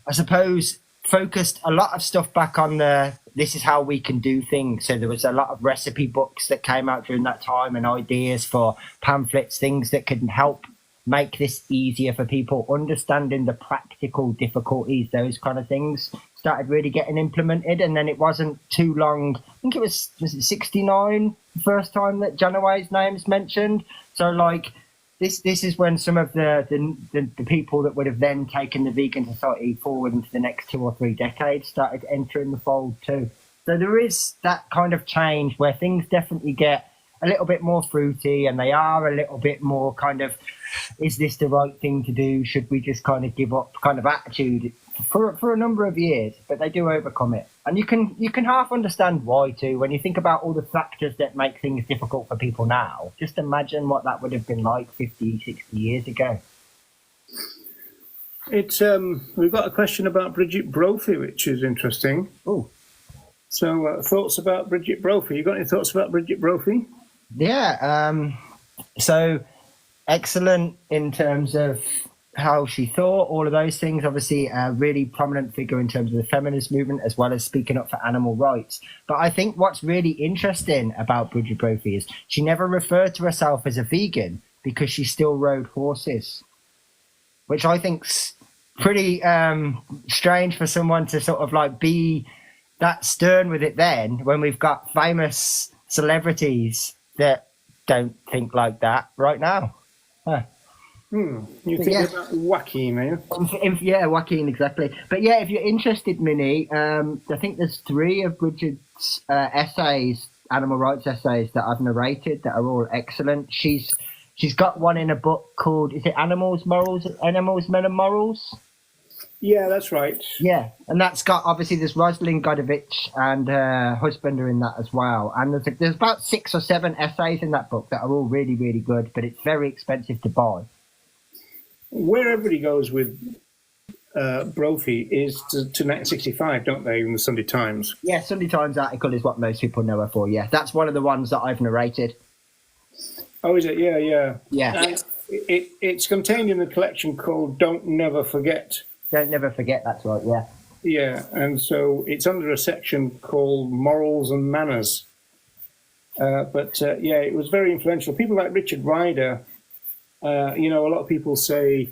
I suppose, focused a lot of stuff back on this is how we can do things. So there was a lot of recipe books that came out during that time and ideas for pamphlets, things that could help make this easier for people, understanding the practical difficulties, those kind of things started really getting implemented. And then it wasn't too long, I think it was it 69 the first time that Janaway's name's mentioned. So like this is when some of the people that would have then taken the vegan society forward into the next 2 or 3 decades started entering the fold too. So there is that kind of change where things definitely get a little bit more fruity, and they are a little bit more kind of, is this the right thing to do? Should we just kind of give up kind of attitude for a number of years? But they do overcome it. And you can half understand why too. When you think about all the factors that make things difficult for people now, just imagine what that would have been like 50, 60 years ago. It's we've got a question about Bridget Brophy, which is interesting. Oh. So thoughts about Bridget Brophy? You got any thoughts about Bridget Brophy? Yeah. So excellent in terms of how she thought, all of those things. Obviously, a really prominent figure in terms of the feminist movement, as well as speaking up for animal rights. But I think what's really interesting about Bridget Brophy is she never referred to herself as a vegan because she still rode horses, which I think's pretty strange for someone to sort of like be that stern with it then, when we've got famous celebrities that don't think like that right now. Huh. You think about Joaquin, are you? Yeah, Joaquin, exactly. But yeah, if you're interested, Minnie, I think there's 3 of Bridget's essays, animal rights essays, that I've narrated that are all excellent. She's got one in a book called, is it Animals, Men and Morals? Yeah, that's right. Yeah, and that's got, obviously, there's Rosalind Godovich and her husband are in that as well. And there's about 6 or 7 essays in that book that are all really, really good, but it's very expensive to buy. Where everybody goes with Brophy is to 1965, don't they, in the Sunday Times? Yeah, Sunday Times article is what most people know her for, yeah. That's one of the ones that I've narrated. Oh, is it? Yeah. Yeah. And it's contained in a collection called Don't Never Forget. Don't Never Forget, that's right, yeah. Yeah, and so it's under a section called Morals and Manners. But it was very influential. People like Richard Ryder, a lot of people say,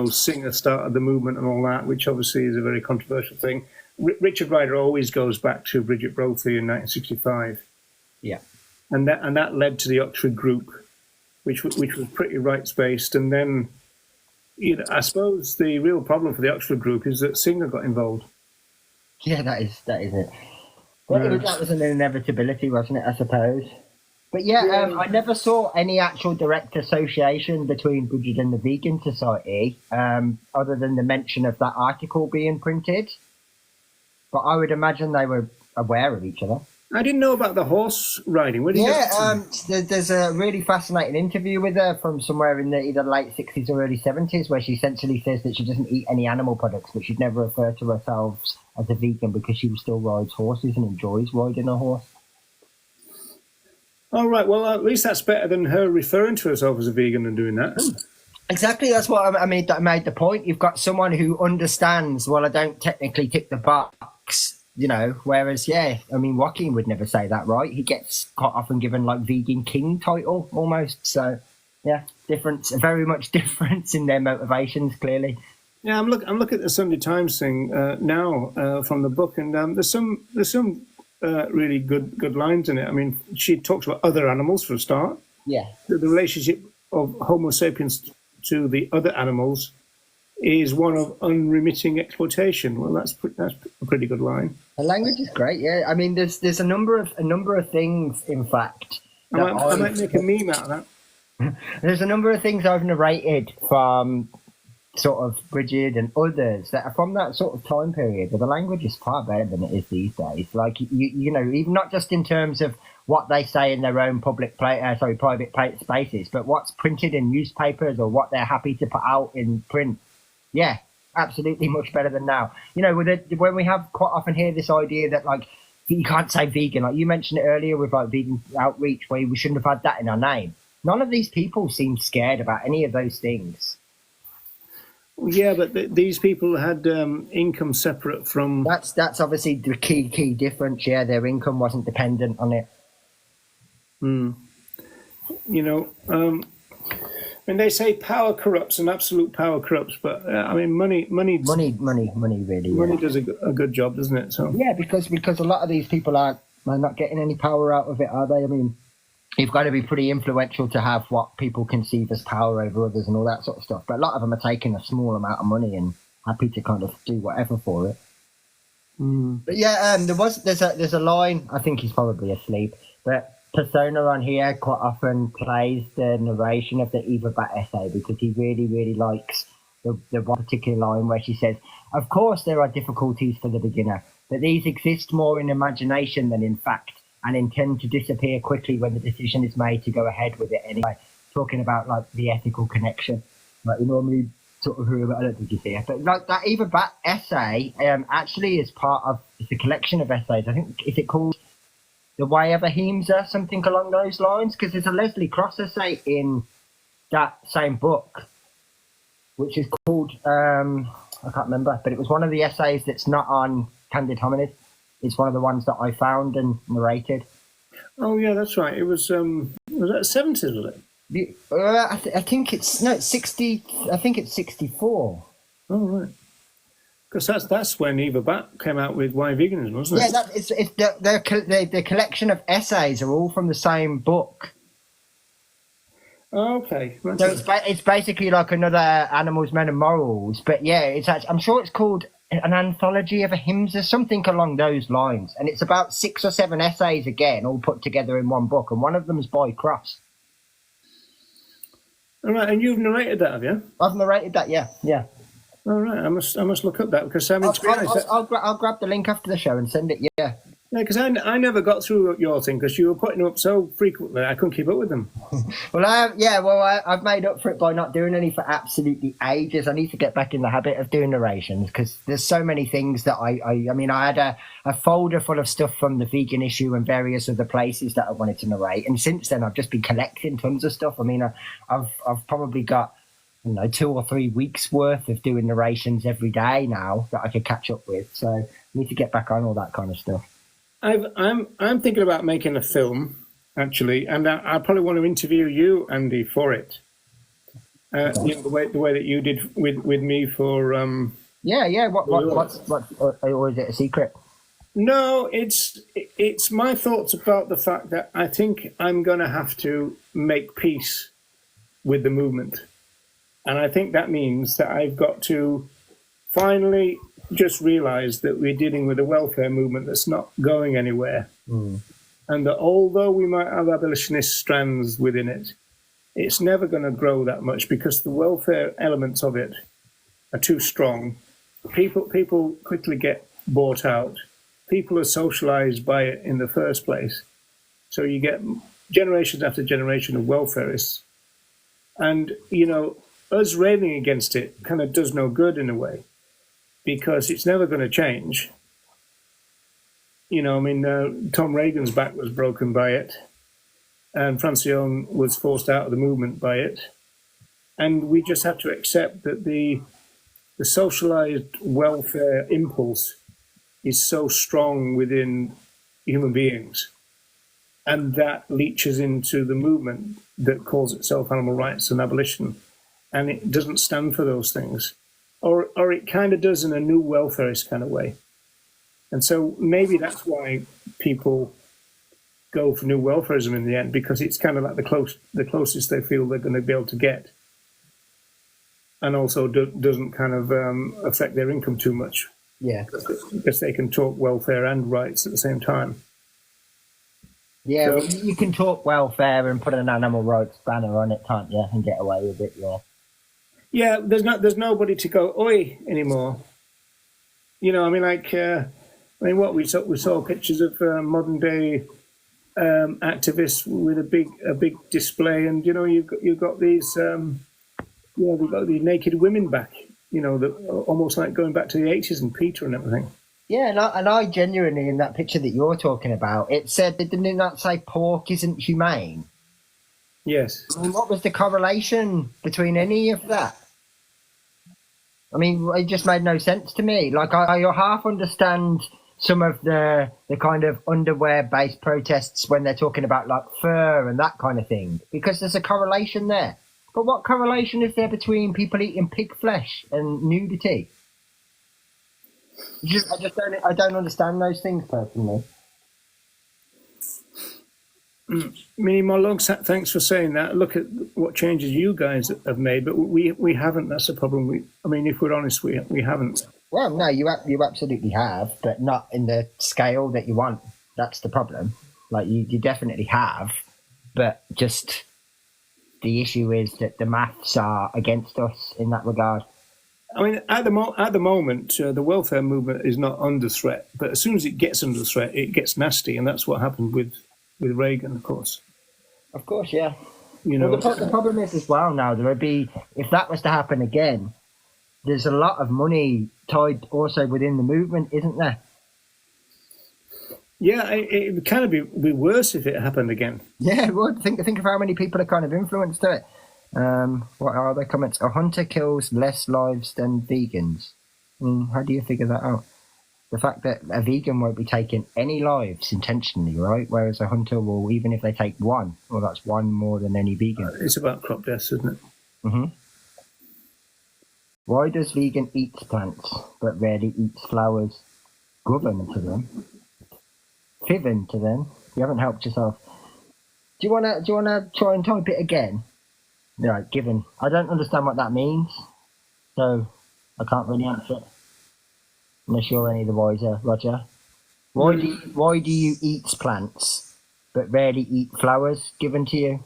Singer started the movement and all that, which obviously is a very controversial thing. Richard Ryder always goes back to Bridget Brophy in 1965. Yeah. And that led to the Oxford Group, which was pretty rights-based. And then, I suppose the real problem for the Oxford Group is that Singer got involved. Yeah, that is it. Well, that was an inevitability, wasn't it, I suppose? But I never saw any actual direct association between Bridget and the Vegan Society, other than the mention of that article being printed. But I would imagine they were aware of each other. I didn't know about the horse riding. Where did there's a really fascinating interview with her from somewhere in the either late 60s or early 70s, where she essentially says that she doesn't eat any animal products, but she'd never refer to herself as a vegan because she still rides horses and enjoys riding a horse. All right. Well, at least that's better than her referring to herself as a vegan and doing that. Exactly. That's what I made the point. You've got someone who understands, well, I don't technically tick the box, whereas, Joaquin would never say that, right? He gets quite often given like vegan king title almost. So, yeah, very much difference in their motivations, clearly. Yeah, I'm looking at the Sunday Times thing now from the book, and there's some really good lines in it. I mean, she talks about other animals for a start. Yeah. The relationship of Homo sapiens to the other animals is one of unremitting exploitation. Well, that's a pretty good line. The language is great. Yeah, I mean, there's a number of things. In fact, I might make a meme out of that. There's a number of things I've narrated from sort of Bridget and others that are from that sort of time period, but the language is far better than it is these days. Like even not just in terms of what they say in their own private spaces, but what's printed in newspapers or what they're happy to put out in print. Yeah, absolutely much better than now. When we have quite often hear this idea that like you can't say vegan, like you mentioned it earlier with like vegan outreach, where we shouldn't have had that in our name. None of these people seem scared about any of those things. Yeah, but these people had income separate from. That's obviously the key difference. Yeah, their income wasn't dependent on it. And they say power corrupts and absolute power corrupts, but money really. Money does a good job, doesn't it? So yeah, because a lot of these people are not getting any power out of it, are they? I mean, you've got to be pretty influential to have what people conceive as power over others and all that sort of stuff. But a lot of them are taking a small amount of money and happy to kind of do whatever for it. But yeah, there's a line. I think he's probably asleep, but Persona on here quite often plays the narration of the Eva Bat essay because he really, really likes the one particular line where she says, "Of course, there are difficulties for the beginner, but these exist more in imagination than in fact, and intend to disappear quickly when the decision is made to go ahead with it anyway." Talking about like the ethical connection, like you normally sort of hear about. I don't think you see it, but like that Eva Bat essay actually is part of a collection of essays. I think is it called The Way of Ahimsa, something along those lines? Because there's a Leslie Cross essay in that same book which is called I can't remember, but it was one of the essays that's not on Candid Hominid. It's one of the ones that I found and narrated. Oh yeah, that's right. It was that the 70s, was it? I think it's 60. I think it's 64. Oh right, because that's when Eva Batt came out with Why Veganism, wasn't it? Yeah, it's the collection of essays are all from the same book. Oh, okay. So it's basically like another Animals, Men and Morals, but yeah, it's actually, I'm sure it's called an anthology of hymns or something along those lines, and it's about 6 or 7 essays again, all put together in one book, and one of them is by Cross. All right, and you've narrated that, have you? I've narrated that, yeah. All right, I must look up that because to be honest, I'll grab the link after the show and send it. Yeah. Yeah, because I never got through your thing because you were putting them up so frequently I couldn't keep up with them. Well, I've made up for it by not doing any for absolutely ages. I need to get back in the habit of doing narrations because there's so many things that I mean, I had a folder full of stuff from the vegan issue and various other places that I wanted to narrate, and since then I've just been collecting tons of stuff. I mean, I've probably got 2 or 3 weeks worth of doing narrations every day now that I could catch up with. So I need to get back on all that kind of stuff. I'm thinking about making a film actually, and I probably want to interview you, Andy, for it. The way that you did with me for yeah. Or is it a secret? No, it's my thoughts about the fact that I think I'm going to have to make peace with the movement, and I think that means that I've got to finally just realize that we're dealing with a welfare movement that's not going anywhere. And that although we might have abolitionist strands within it, it's never going to grow that much because the welfare elements of it are too strong. People quickly get bought out. People are socialized by it in the first place. So you get generations after generation of welfarists. And, us railing against it kind of does no good in a way, because it's never going to change. Tom Reagan's back was broken by it, and Francione was forced out of the movement by it. And we just have to accept that the socialized welfare impulse is so strong within human beings, and that leaches into the movement that calls itself animal rights and abolition, and it doesn't stand for those things. Or it kind of does in a new welfarist kind of way. And so maybe that's why people go for new welfarism in the end, because it's kind of like the closest they feel they're going to be able to get. And also doesn't kind of affect their income too much. Yeah. Because they can talk welfare and rights at the same time. Yeah, well, you can talk welfare and put an animal rights banner on it, can't you, and get away with it, yeah. Yeah, there's nobody to go oi anymore. What we saw pictures of modern day activists with a big display, and you've got these we've got these naked women back, that almost like going back to the 80s and Peter and everything. Yeah, and I genuinely, in that picture that you're talking about, it said, didn't it not say pork isn't humane? Yes. I mean, what was the correlation between any of that? I mean, it just made no sense to me. Like, I half understand some of the kind of underwear-based protests when they're talking about, like, fur and that kind of thing, because there's a correlation there. But what correlation is there between people eating pig flesh and nudity? I don't understand those things personally. Minnie Mollog, thanks for saying that. Look at what changes you guys have made, but we haven't. That's the problem. If we're honest, we haven't. Well, no, you absolutely have, but not in the scale that you want. That's the problem. Like, you definitely have, but just the issue is that the maths are against us in that regard. I mean, at the moment, the welfare movement is not under threat, but as soon as it gets under threat, it gets nasty, and that's what happened with Reagan, of course. Of course, yeah. Well, the problem is as well now, there would be, if that was to happen again, there's a lot of money tied also within the movement, isn't there? Yeah, it would kind of be worse if it happened again. Yeah, it would. Think of how many people are kind of influenced to it. What are the comments? A hunter kills less lives than vegans. How do you figure that out? The fact that a vegan won't be taking any lives intentionally, right? Whereas a hunter will, even if they take one, well, that's one more than any vegan. It's about crop deaths, isn't it? Mm-hmm. Why does vegan eat plants but rarely eats flowers? Given to them. Given to them. You haven't helped yourself. Do you wanna try and type it again? Right, given. I don't understand what that means, so I can't really answer it. Unless you're any the wiser, Roger. Why do you eat plants but rarely eat flowers given to you?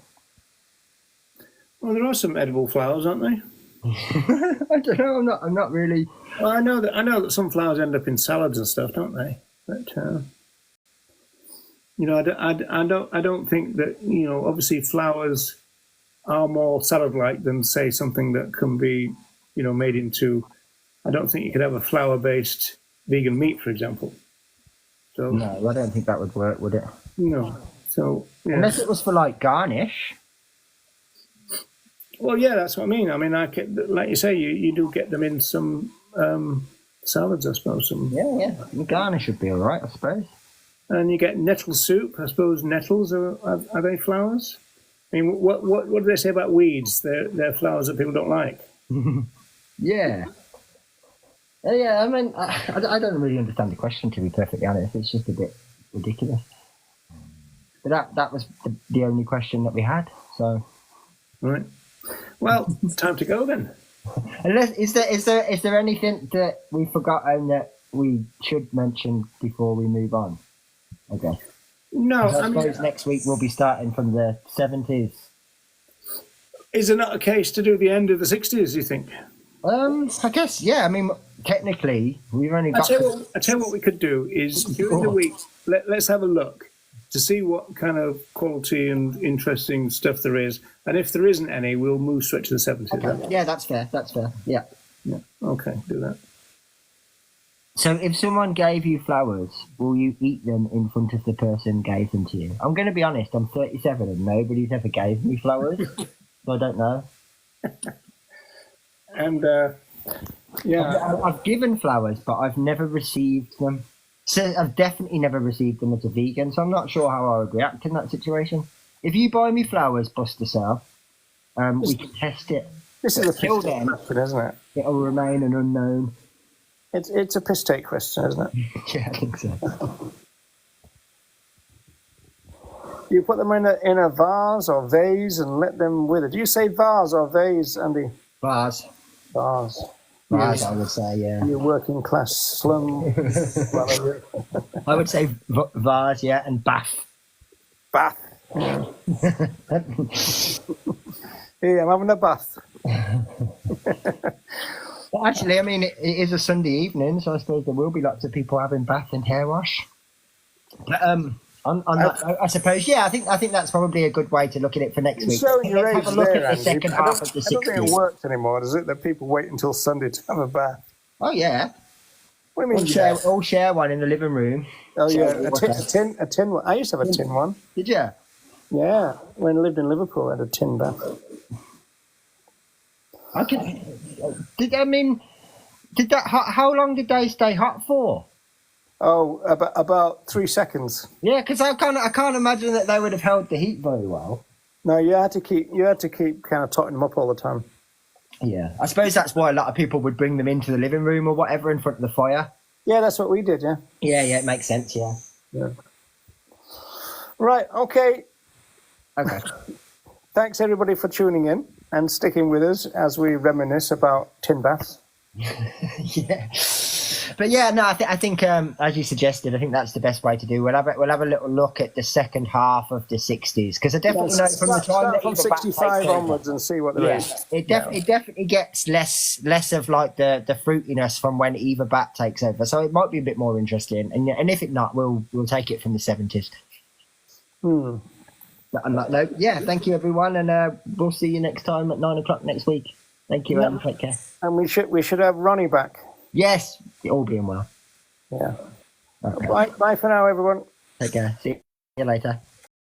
Well, there are some edible flowers, aren't there? I don't know. I'm not really. Well, I know that some flowers end up in salads and stuff, don't they? But I don't think that, obviously flowers are more salad-like than, say, something that can be, made into. I don't think you could have a flour-based vegan meat, for example. So No, I don't think that would work, would it? no. So yeah. Unless it was for like garnish. Well, yeah, that's what I mean. I mean, like you say, you do get them in some salads, I suppose. Yeah. The garnish would be all right, I suppose. And you get nettle soup. I suppose nettles are they flowers? I mean, what do they say about weeds? They're flowers that people don't like. Yeah. Yeah, I mean, I don't really understand the question, to be perfectly honest. It's just a bit ridiculous. But that was the only question that we had, so. Right. Well, time to go then. Unless, is there anything that we've forgotten that we should mention before we move on? Okay. No, I suppose next week we'll be starting from the 70s. Is there not a case to do the end of the 60s, you think? I guess, yeah. I mean, technically, we've only got... I tell you what we could do is, during the week, let's have a look to see what kind of quality and interesting stuff there is. And if there isn't any, we'll move straight to the 70s. Okay. Yeah, that's fair. Yeah. Okay, do that. So if someone gave you flowers, will you eat them in front of the person gave them to you? I'm going to be honest, I'm 37 and nobody's ever gave me flowers, so I don't know. And, yeah. I've given flowers, but I've never received them. So I've definitely never received them as a vegan, so I'm not sure how I would react in that situation. If you buy me flowers, Buster Sal, we can test it. This is a Till piss take then, question, isn't it? it'll remain an unknown. It's a piss take question, isn't it? Yeah, I think so. You put them in a vase or vase and let them wither. Do you say vase or vase, Andy? Vase. Vase. Vase, I would say, yeah. You're working class slum. I would say vase, yeah, and bath. Bath. Yeah, I'm having a bath. Well, actually, I mean, it is a Sunday evening, so I suppose there will be lots of people having bath and hair wash. But on that, I suppose, yeah, I think that's probably a good way to look at it for next week. Showing your Let's age have a look there, at the Andy. second half of the I don't think 60s. it works anymore, does it? That people wait until Sunday to have a bath. Oh, yeah. What do you mean? All share one in the living room. Oh, yeah, a tin one. I used to have a tin one. Did you? Yeah, when I lived in Liverpool, I had a tin bath. How long did they stay hot for? Oh, about 3 seconds. Yeah, because I can't imagine that they would have held the heat very well. No, you had to keep kind of totting them up all the time. Yeah, I suppose that's why a lot of people would bring them into the living room or whatever in front of the fire. Yeah, that's what we did. Yeah. Yeah, it makes sense. Yeah. Right. Okay. Okay. Thanks everybody for tuning in and sticking with us as we reminisce about tin baths. Yeah. But yeah, no, I think as you suggested, I think that's the best way to do. We'll have a little look at the second half of the 60s because I definitely know from the time that from 65 onwards and see what there is. It definitely gets less of like the fruitiness from when Eva Bat takes over. So it might be a bit more interesting. And if it not, we'll take it from the 70s. But on that note, yeah, thank you everyone, and we'll see you next time at 9:00 next week. Thank you, and take care. And we should have Ronnie back. Yes, all being well. Yeah. Okay. Bye for now, everyone. Take care. See you later.